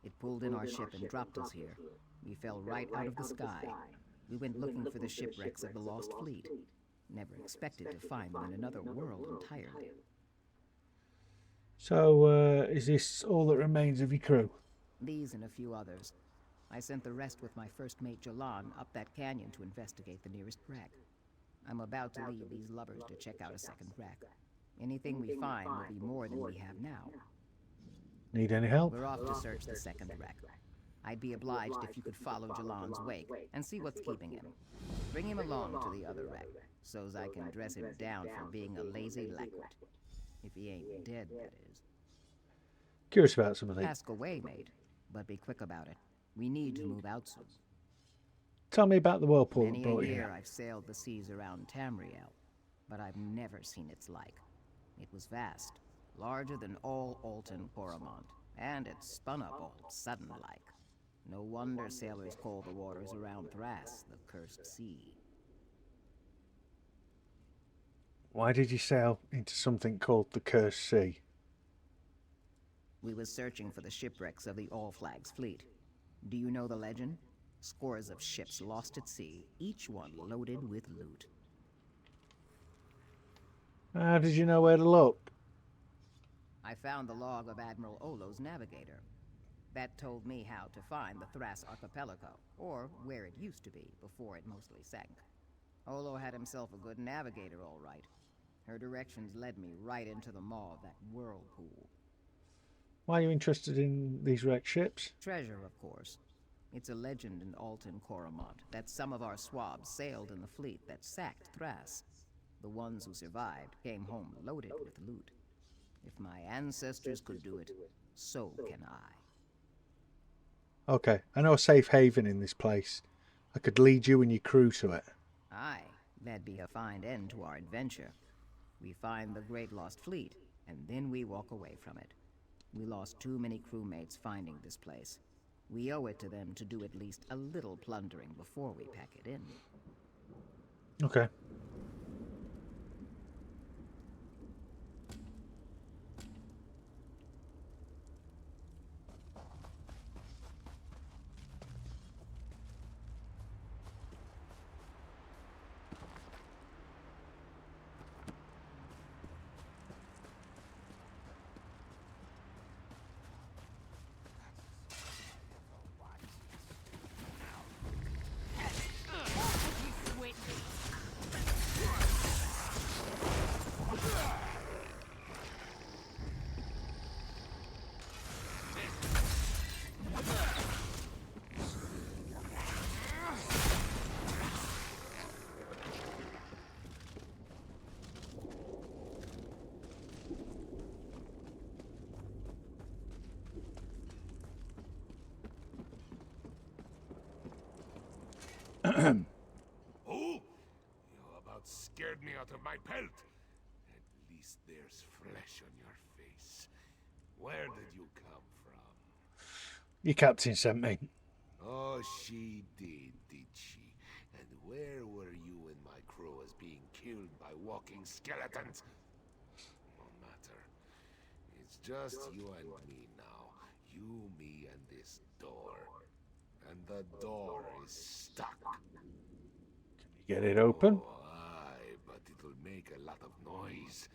It pulled in our ship and dropped us here. We fell right out of the sky. We went looking for the shipwrecks of the lost fleet. Never expected to find them in another world entirely. So, is this all that remains of your crew? These and a few others. I sent the rest with my first mate Jalan up that canyon to investigate the nearest wreck. I'm about to leave these lubbers to check out a second wreck. Anything we find will be more than we have now. Need any help? We're off to search the second wreck. I'd be obliged if you could follow Jalan's wake and see what's keeping him. Bring him along to the other wreck, so's I can dress him down for being a lazy lackwit. If he ain't dead, that is. Curious about some of these. Ask away, mate, but be quick about it. We need to move out soon. Tell me about the whirlpool that Many brought a you year here. I've sailed the seas around Tamriel, but I've never seen its like. It was vast, larger than all Alton Coromont, and it spun up all sudden-like. No wonder sailors call the waters around Thras the Cursed Sea. Why did you sail into something called the Cursed Sea? We was searching for the shipwrecks of the All Flags fleet. Do you know the legend? Scores of ships lost at sea, each one loaded with loot. How did you know where to look? I found the log of Admiral Olo's navigator. That told me how to find the Thras archipelago, or where it used to be before it mostly sank. Olo had himself a good navigator, all right. Her directions led me right into the maw of that whirlpool. Why are you interested in these wrecked ships? Treasure, of course. It's a legend in Alton Coromont that some of our swabs sailed in the fleet that sacked Thras. The ones who survived came home loaded with loot. If my ancestors could do it, so can I. Okay, I know a safe haven in this place. I could lead you and your crew to it. Aye, that'd be a fine end to our adventure. We find the Great Lost Fleet, and then we walk away from it. We lost too many crewmates finding this place. We owe it to them to do at least a little plundering before we pack it in. Okay. Oh, you about scared me out of my pelt. At least there's flesh on your face. Where did you come from? Your captain sent me. Oh, she did she? And where were you and my crew as being killed by walking skeletons? No matter. It's just you and me now. You, me, and this door. And the door is stuck. Get it open? Oh, aye, but it'll make a lot of noise.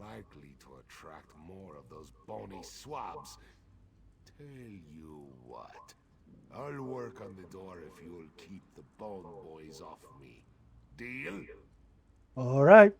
Likely to attract more of those bony swabs. Tell you what. I'll work on the door if you'll keep the bone boys off me. Deal? All right.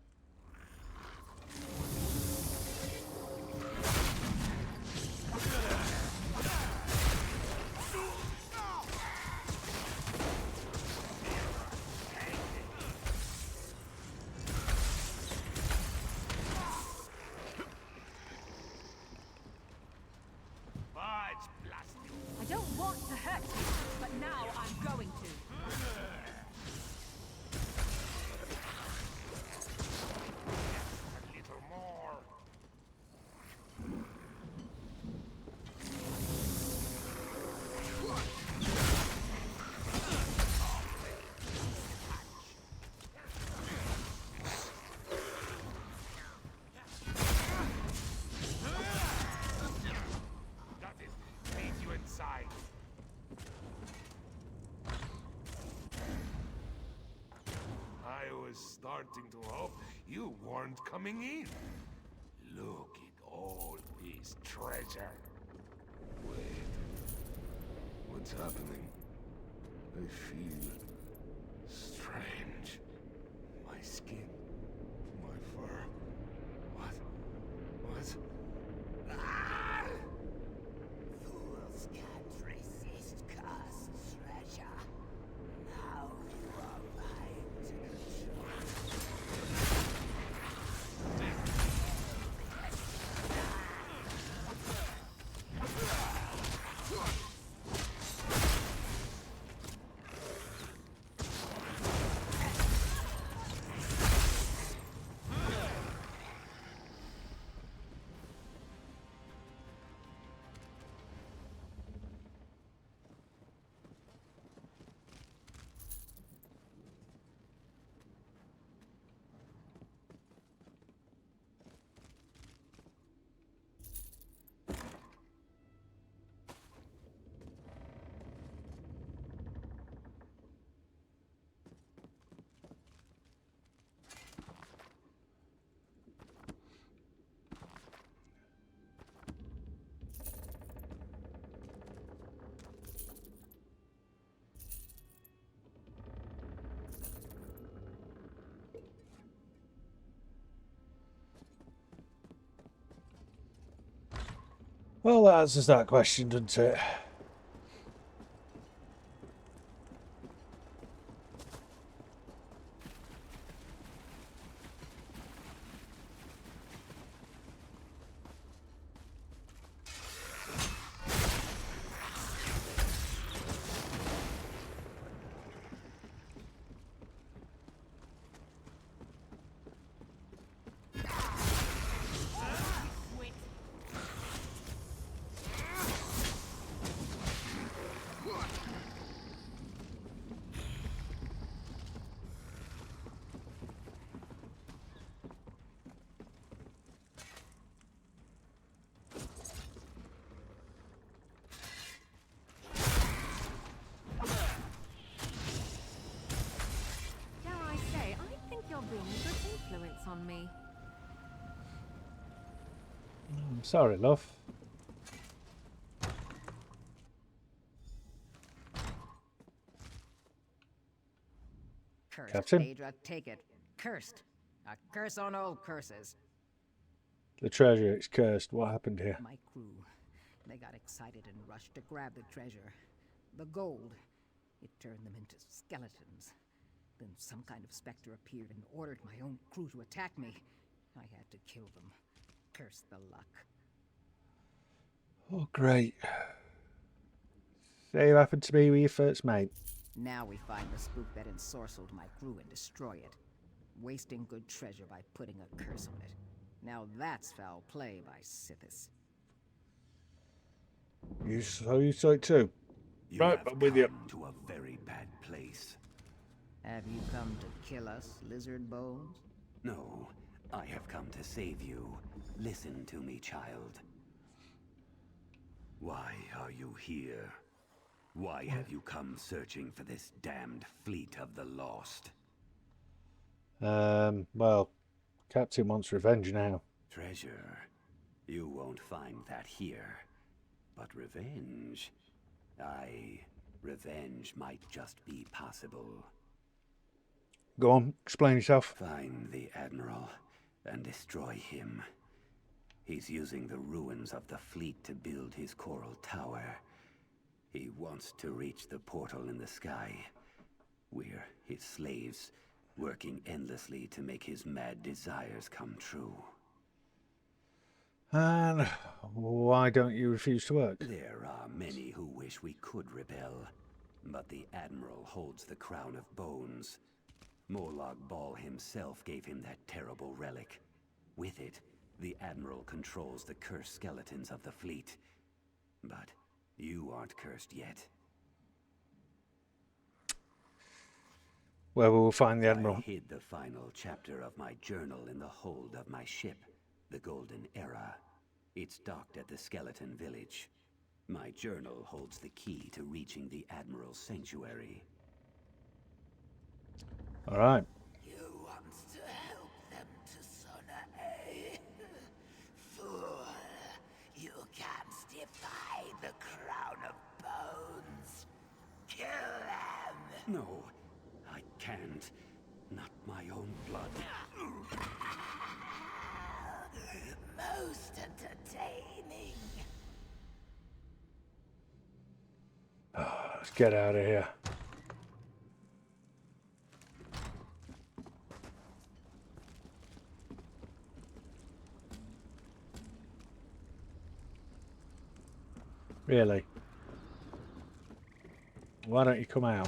I don't want to hurt you, but now I'm going to. starting to hope you weren't coming in. Look at all this treasure. Wait. What's happening? I feel strange. My skin, my fur. What? Ah! Fools can't resist cursed treasure. Now you are mine to control. Well, that answers that question, doesn't it? On me. I'm sorry, love. Cursed, Captain? Phaedra, take it. Cursed. A curse on all curses. The treasure, it's cursed. What happened here? My crew, they got excited and rushed to grab the treasure. The gold. It turned them into skeletons. Then some kind of specter appeared and ordered my own crew to attack me. I had to kill them. Curse the luck. Oh, great. Same happened to me with your first mate. Now we find the spook that ensorcelled my crew and destroy it. Wasting good treasure by putting a curse on it. Now that's foul play by Sithis. You saw it too? Right, I'm with you. To a very bad place. Have you come to kill us, lizard bones? No, I have come to save you. Listen to me, child. Why are you here? Why have you come searching for this damned fleet of the lost? Well, Captain wants revenge now. Treasure. You won't find that here. But revenge? Revenge might just be possible. Go on, explain yourself. Find the Admiral and destroy him. He's using the ruins of the fleet to build his coral tower. He wants to reach the portal in the sky. We're his slaves, working endlessly to make his mad desires come true. And why don't you refuse to work? There are many who wish we could rebel, but the Admiral holds the crown of bones. Molag Bal himself gave him that terrible relic. With it, the Admiral controls the cursed skeletons of the fleet. But you aren't cursed yet. Where will we find the Admiral? I hid the final chapter of my journal in the hold of my ship, the Golden Era. It's docked at the skeleton village. My journal holds the key to reaching the Admiral's sanctuary. All right. You want Defy the Crown of Bones. Kill them! No, I can't. Not my own blood. Most entertaining. Let's get out of here. Really? Why don't you come out?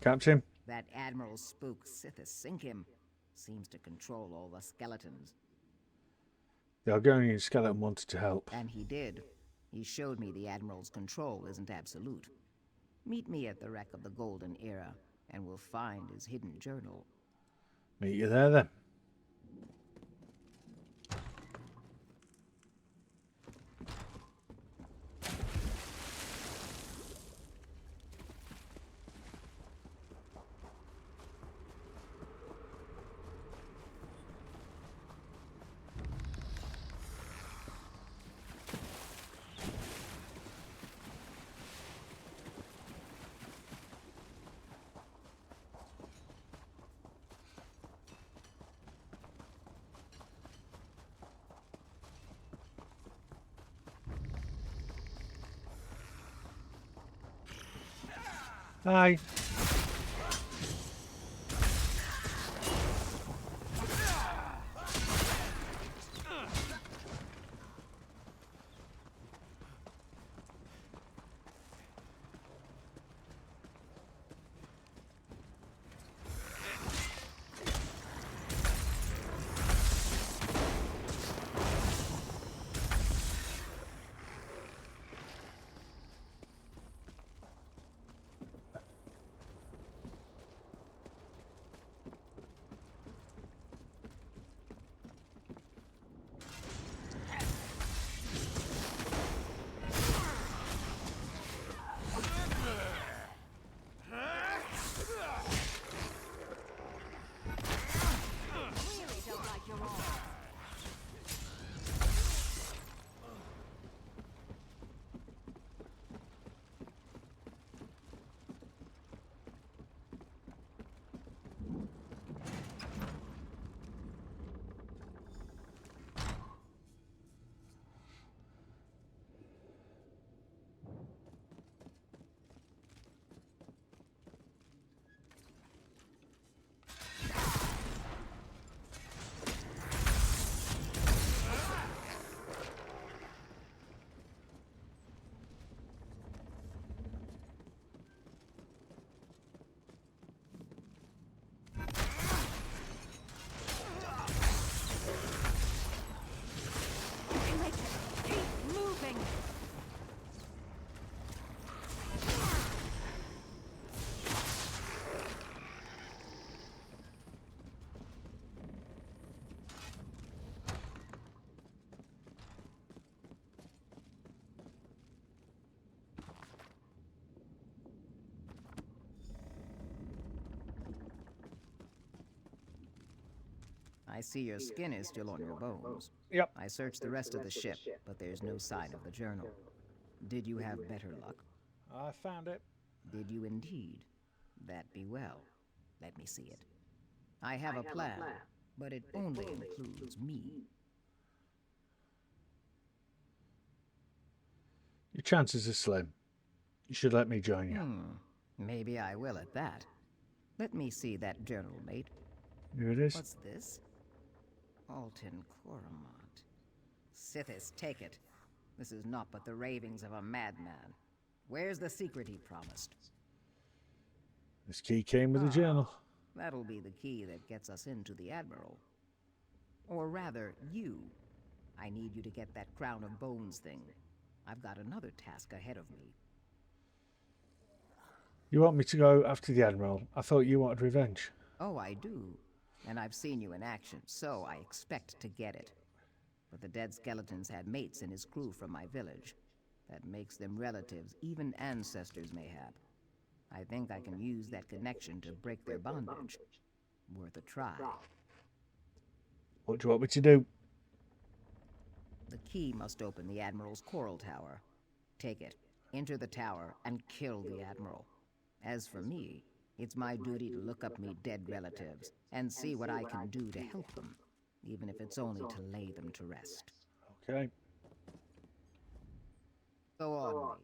Captain? That Admiral spook Sithis, sink him. Seems to control all the skeletons. The Argonian skeleton wanted to help. And he did. He showed me the Admiral's control isn't absolute. Meet me at the wreck of the Golden Era, and we'll find his hidden journal. Meet you there then. Hi. I see your skin is still on your bones. Yep. I searched the rest of the ship, but there's no sign of the journal. Did you have better luck? I found it. Did you indeed? That be well. Let me see it. I have a plan, but it only includes me. Your chances are slim. You should let me join you. Maybe I will at that. Let me see that journal, mate. Here it is. What's this? Alton Coromont. Sithis, take it. This is naught but the ravings of a madman. Where's the secret he promised? This key came with the journal. That'll be the key that gets us into the Admiral. Or rather, you. I need you to get that Crown of Bones thing. I've got another task ahead of me. You want me to go after the Admiral? I thought you wanted revenge. Oh, I do. And I've seen you in action, so I expect to get it. But the dead skeletons had mates in his crew from my village. That makes them relatives, even ancestors mayhap. I think I can use that connection to break their bondage. Worth a try. What do you want me to do? The key must open the Admiral's coral tower. Take it, enter the tower, and kill the Admiral. As for me, it's my duty to look up me dead relatives and see what I can do to help them, even if it's only to lay them to rest. Okay. Go on, mate.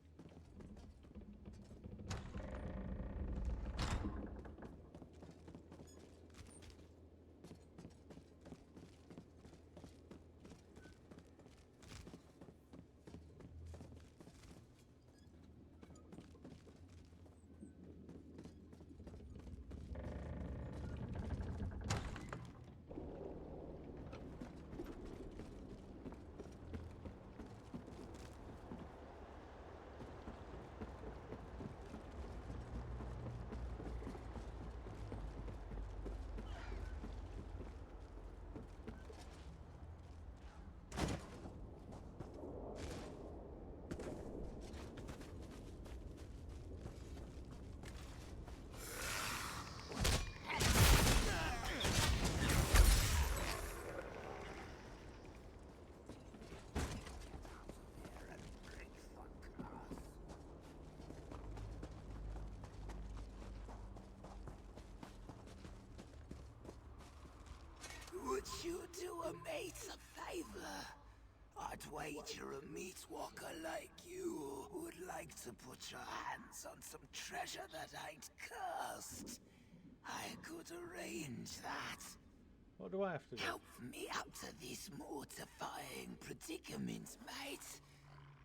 Would you do a mate a favor? I'd wager a meat walker like you would like to put your hands on some treasure that ain't cursed. I could arrange that. What do I have to do? Help me out of this mortifying predicament, mate.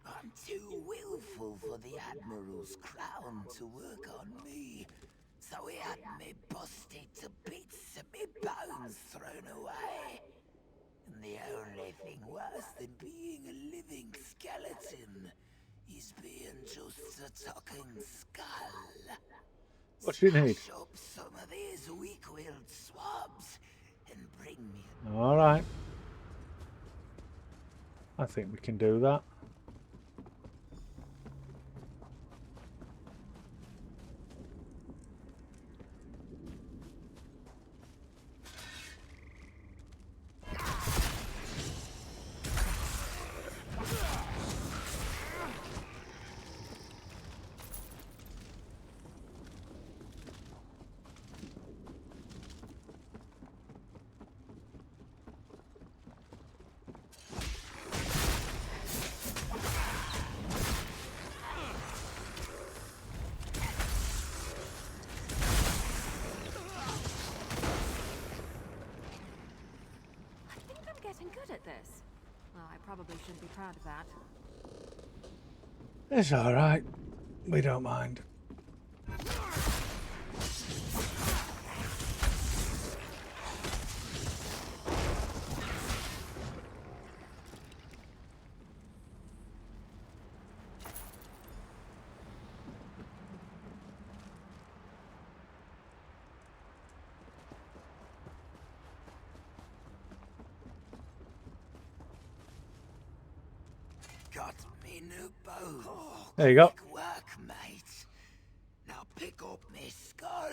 I'm too willful for the Admiral's crown to work on me. So he had me busted to bits and me bones thrown away. And the only thing worse than being a living skeleton is being just a talking skull. What do you need? Smash up some of these weak-willed swabs and bring me... Alright. I think we can do that. Good at this. Well, I probably shouldn't be proud of that. It's alright. We don't mind. Got me new bow. Oh, there you go. Quick work, mate. Now pick up me skull,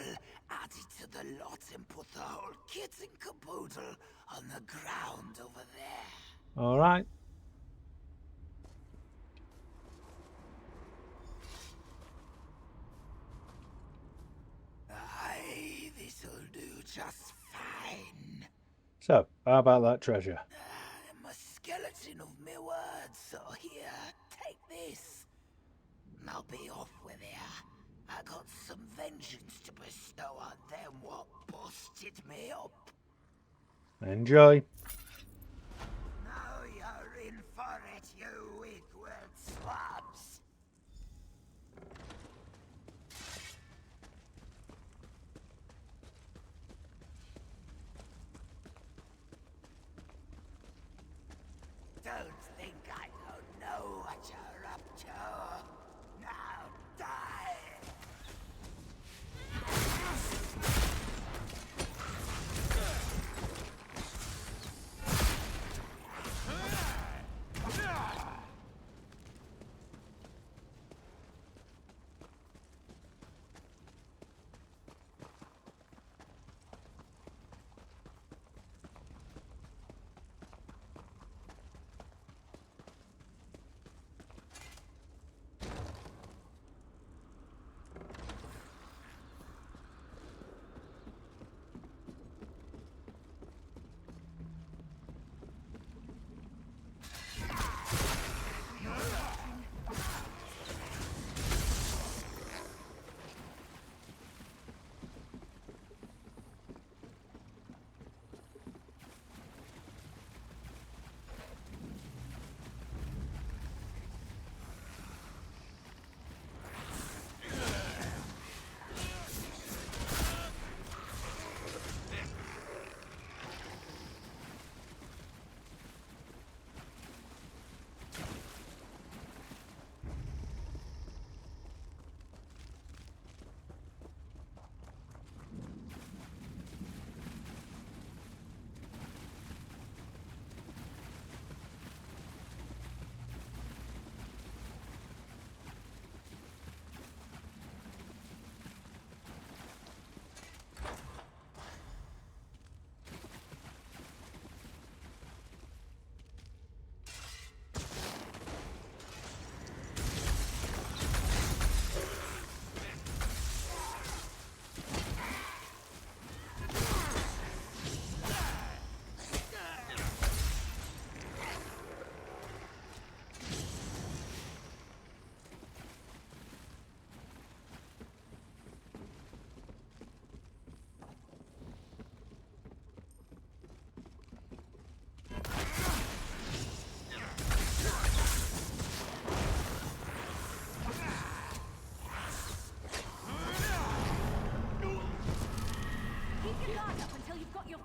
add it to the lot, and put the whole kit and caboodle on the ground over there. Alright. Aye, this'll do just fine. So, how about that treasure? I'm a skeleton of me words, so here, take this. And I'll be off with you. I got some vengeance to bestow on them what busted me up. Enjoy. Now you're in for it, you weak-willed swabs. Don't think I don't know what you're up to. Now die!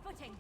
footing.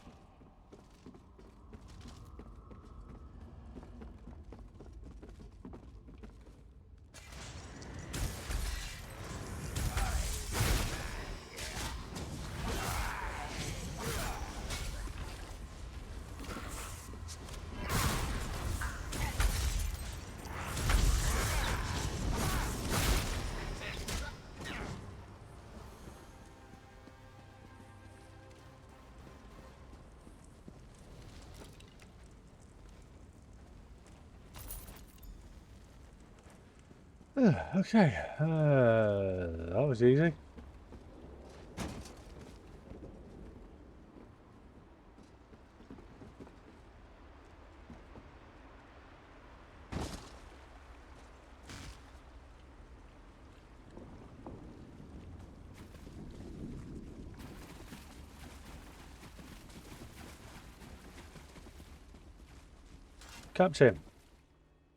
Okay, that was easy. Captain.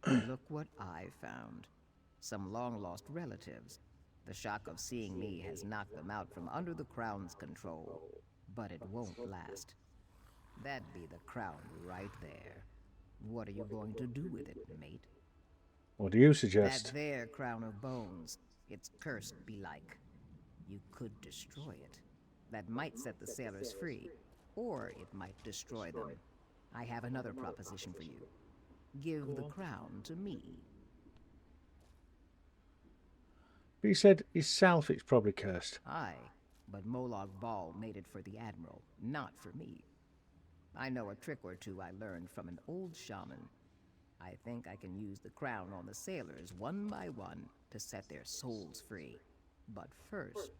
Look what I found. Some long-lost relatives. The shock of seeing me has knocked them out from under the Crown's control. But it won't last. That'd be the Crown right there. What are you going to do with it, mate? What do you suggest? That there crown of bones. It's cursed belike. You could destroy it. That might set the sailors free. Or it might destroy them. I have another proposition for you. Give the crown to me. But he said himself it's probably cursed. Aye, but Molag Bal made it for the Admiral, not for me. I know a trick or two I learned from an old shaman. I think I can use the crown on the sailors one by one to set their souls free. But first...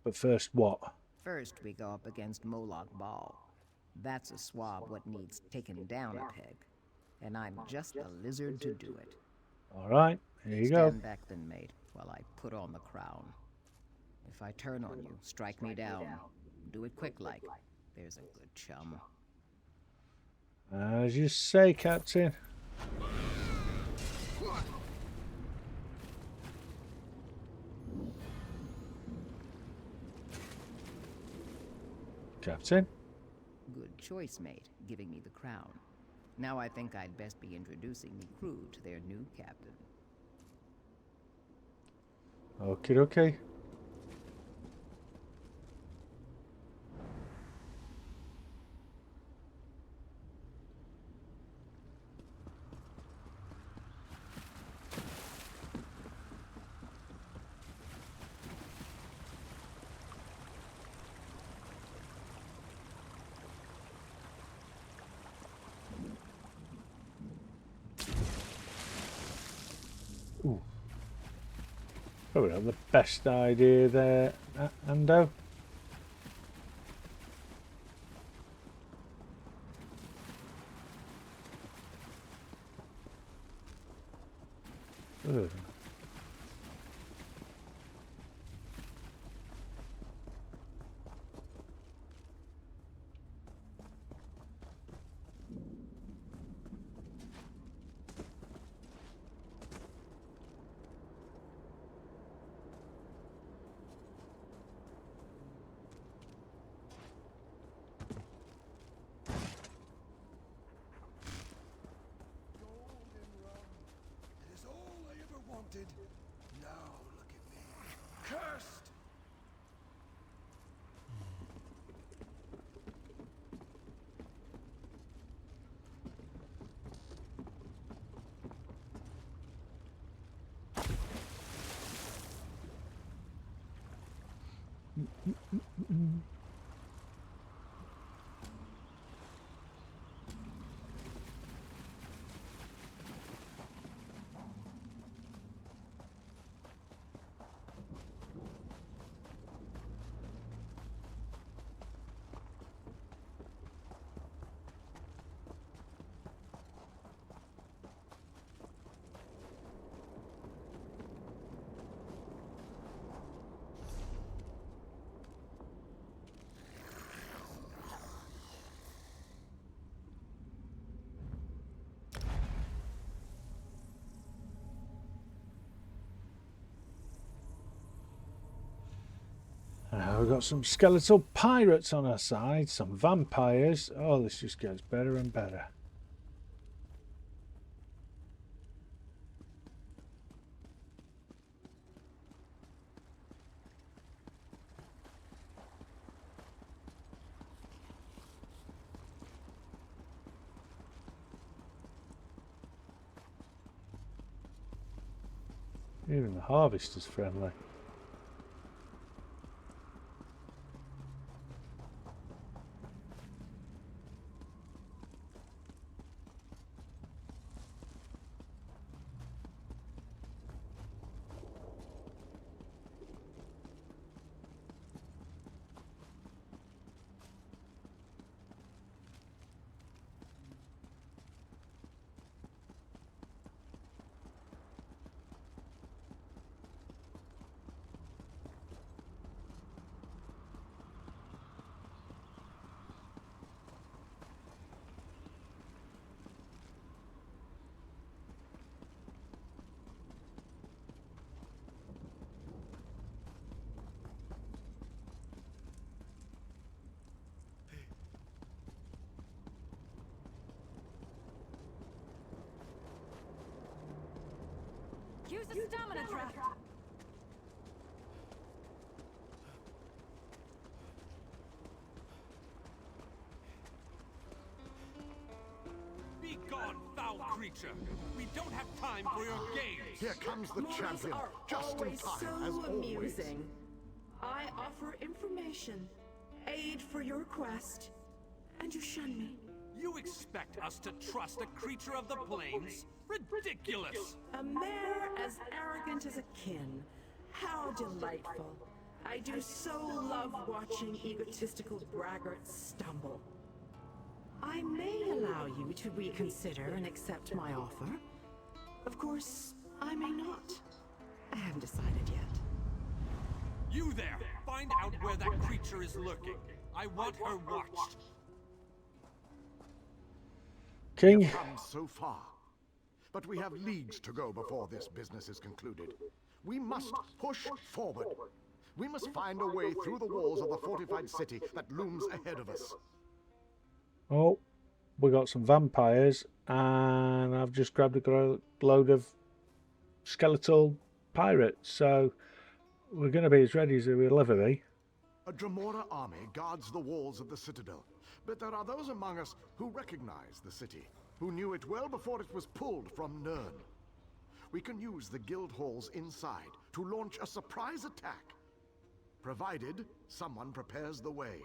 But first what? First we go up against Molag Bal. That's a swab what needs taken down a peg. And I'm just a lizard to do it. Alright, here you go. Stand back then, mate, while I put on the crown. If I turn on you, strike me down. Do it quick like. There's a good chum. As you say, Captain. Captain? Good choice, mate, giving me the crown. Now I think I'd best be introducing the crew to their new captain. Okie dokie. Ooh. Probably not the best idea there, Ando. Ugh. we've got some skeletal pirates on our side, some vampires. Oh, this just gets better and better. Even the harvester's friendly. Use the stamina trap. Be gone, foul creature! We don't have time for your games! Here comes the Mortals champion, are just in always time, so as always. amusing. I offer information, aid for your quest, and you shun me. You expect us to trust a creature of the plains? Ridiculous! A mare as arrogant as a kin. How delightful. I do so love watching egotistical braggarts stumble. I may allow you to reconsider and accept my offer. Of course, I may not. I haven't decided yet. You there! Find out where that creature is lurking. I want her watched. King. We've come so far, but we have leagues to go before this business is concluded. We must push forward. We must find a way through the walls of the fortified city that looms ahead of us. Oh, we got some vampires, and I've just grabbed a load of skeletal pirates, so we're going to be as ready as we'll ever be. A Dremora army guards the walls of the citadel, but there are those among us who recognize the city, who knew it well before it was pulled from Nirn. We can use the guild halls inside to launch a surprise attack, provided someone prepares the way.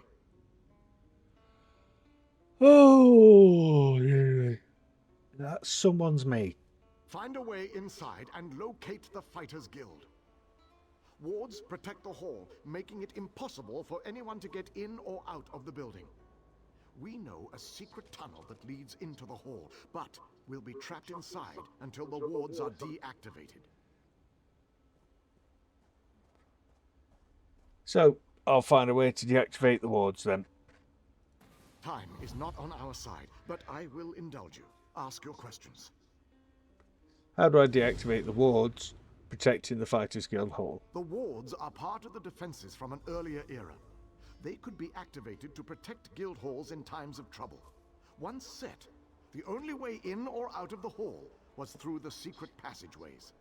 Oh, yeah. That someone's me. Find a way inside and locate the Fighters Guild. Wards protect the hall, making it impossible for anyone to get in or out of the building. We know a secret tunnel that leads into the hall, but we'll be trapped inside until the wards are deactivated. So, I'll find a way to deactivate the wards then. Time is not on our side, but I will indulge you. Ask your questions. How do I deactivate the wards protecting the Fighters Guild Hall? The wards are part of the defenses from an earlier era. They could be activated to protect guild halls in times of trouble. Once set, the only way in or out of the hall was through the secret passageways.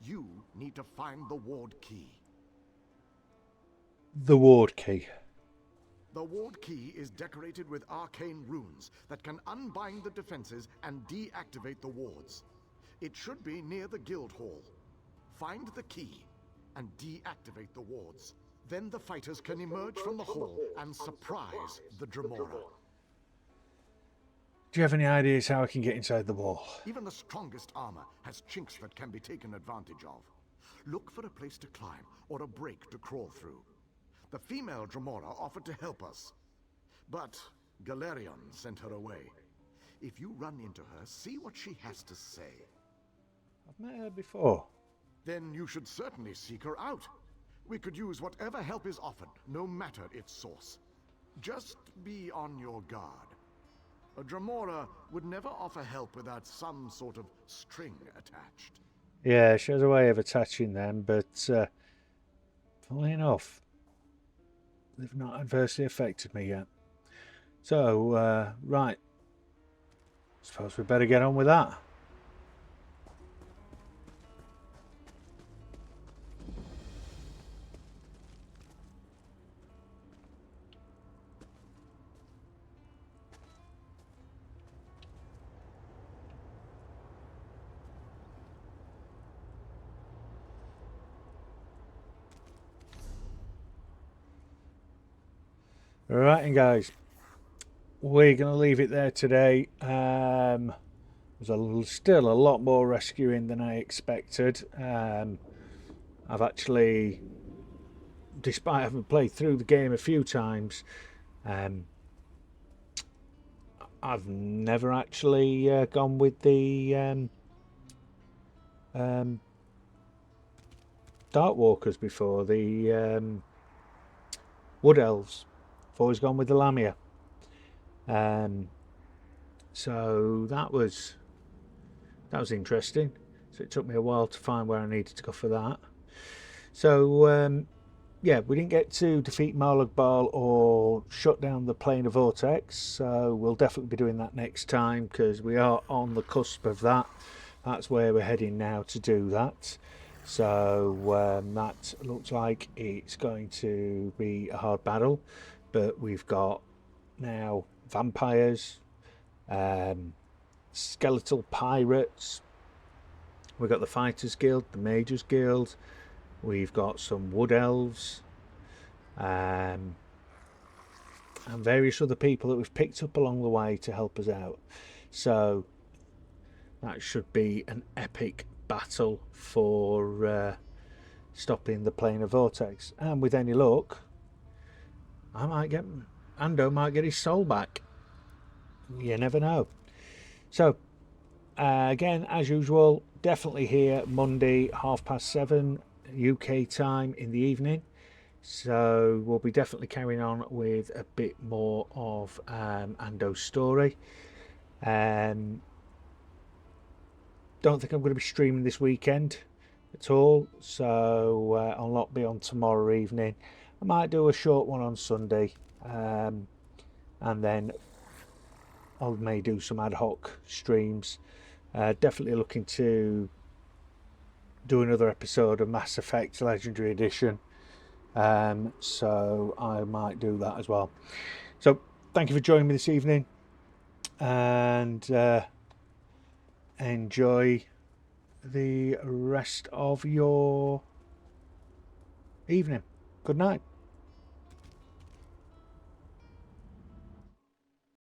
You need to find the ward key. The ward key. The ward key is decorated with arcane runes that can unbind the defenses and deactivate the wards. It should be near the guild hall. Find the key and deactivate the wards. Then the fighters can emerge from the hall and surprise the Dremora. Do you have any ideas how I can get inside the wall? Even the strongest armor has chinks that can be taken advantage of. Look for a place to climb or a break to crawl through. The female Dremora offered to help us, but Galerion sent her away. If you run into her, see what she has to say. I've met her before. Then you should certainly seek her out. We could use whatever help is offered, no matter its source. Just be on your guard. A Dremora would never offer help without some sort of string attached. Yeah, she has a way of attaching them, but funnily enough, They've not adversely affected me yet. So, right. Suppose we better get on with that. Right, and guys, we're going to leave it there today. There's still a lot more rescuing than I expected. I've actually, despite having played through the game a few times, I've never actually gone with the Dark Walkers before, the Wood Elves. I've always gone with the Lamia. So that was interesting. So it took me a while to find where I needed to go for that. So yeah, we didn't get to defeat Marlog Bal or shut down the Plane of Vortex, so we'll definitely be doing that next time because we are on the cusp of that. That's where we're heading now to do that. So that looks like it's going to be a hard battle, but we've got now vampires, skeletal pirates, we've got the Fighters Guild, the Mages Guild, we've got some Wood Elves, and various other people that we've picked up along the way to help us out. So that should be an epic battle for stopping the Plane of Vortex. And with any luck, Ando might get his soul back. You never know. So again, as usual, definitely here Monday 7:30 UK time in the evening. So we'll be definitely carrying on with a bit more of Ando's story. Don't think I'm going to be streaming this weekend at all, so I'll not be on tomorrow evening. I might do a short one on Sunday, and then I may do some ad hoc streams. Definitely looking to do another episode of Mass Effect Legendary Edition, so I might do that as well. So thank you for joining me this evening, and enjoy the rest of your evening. Good night.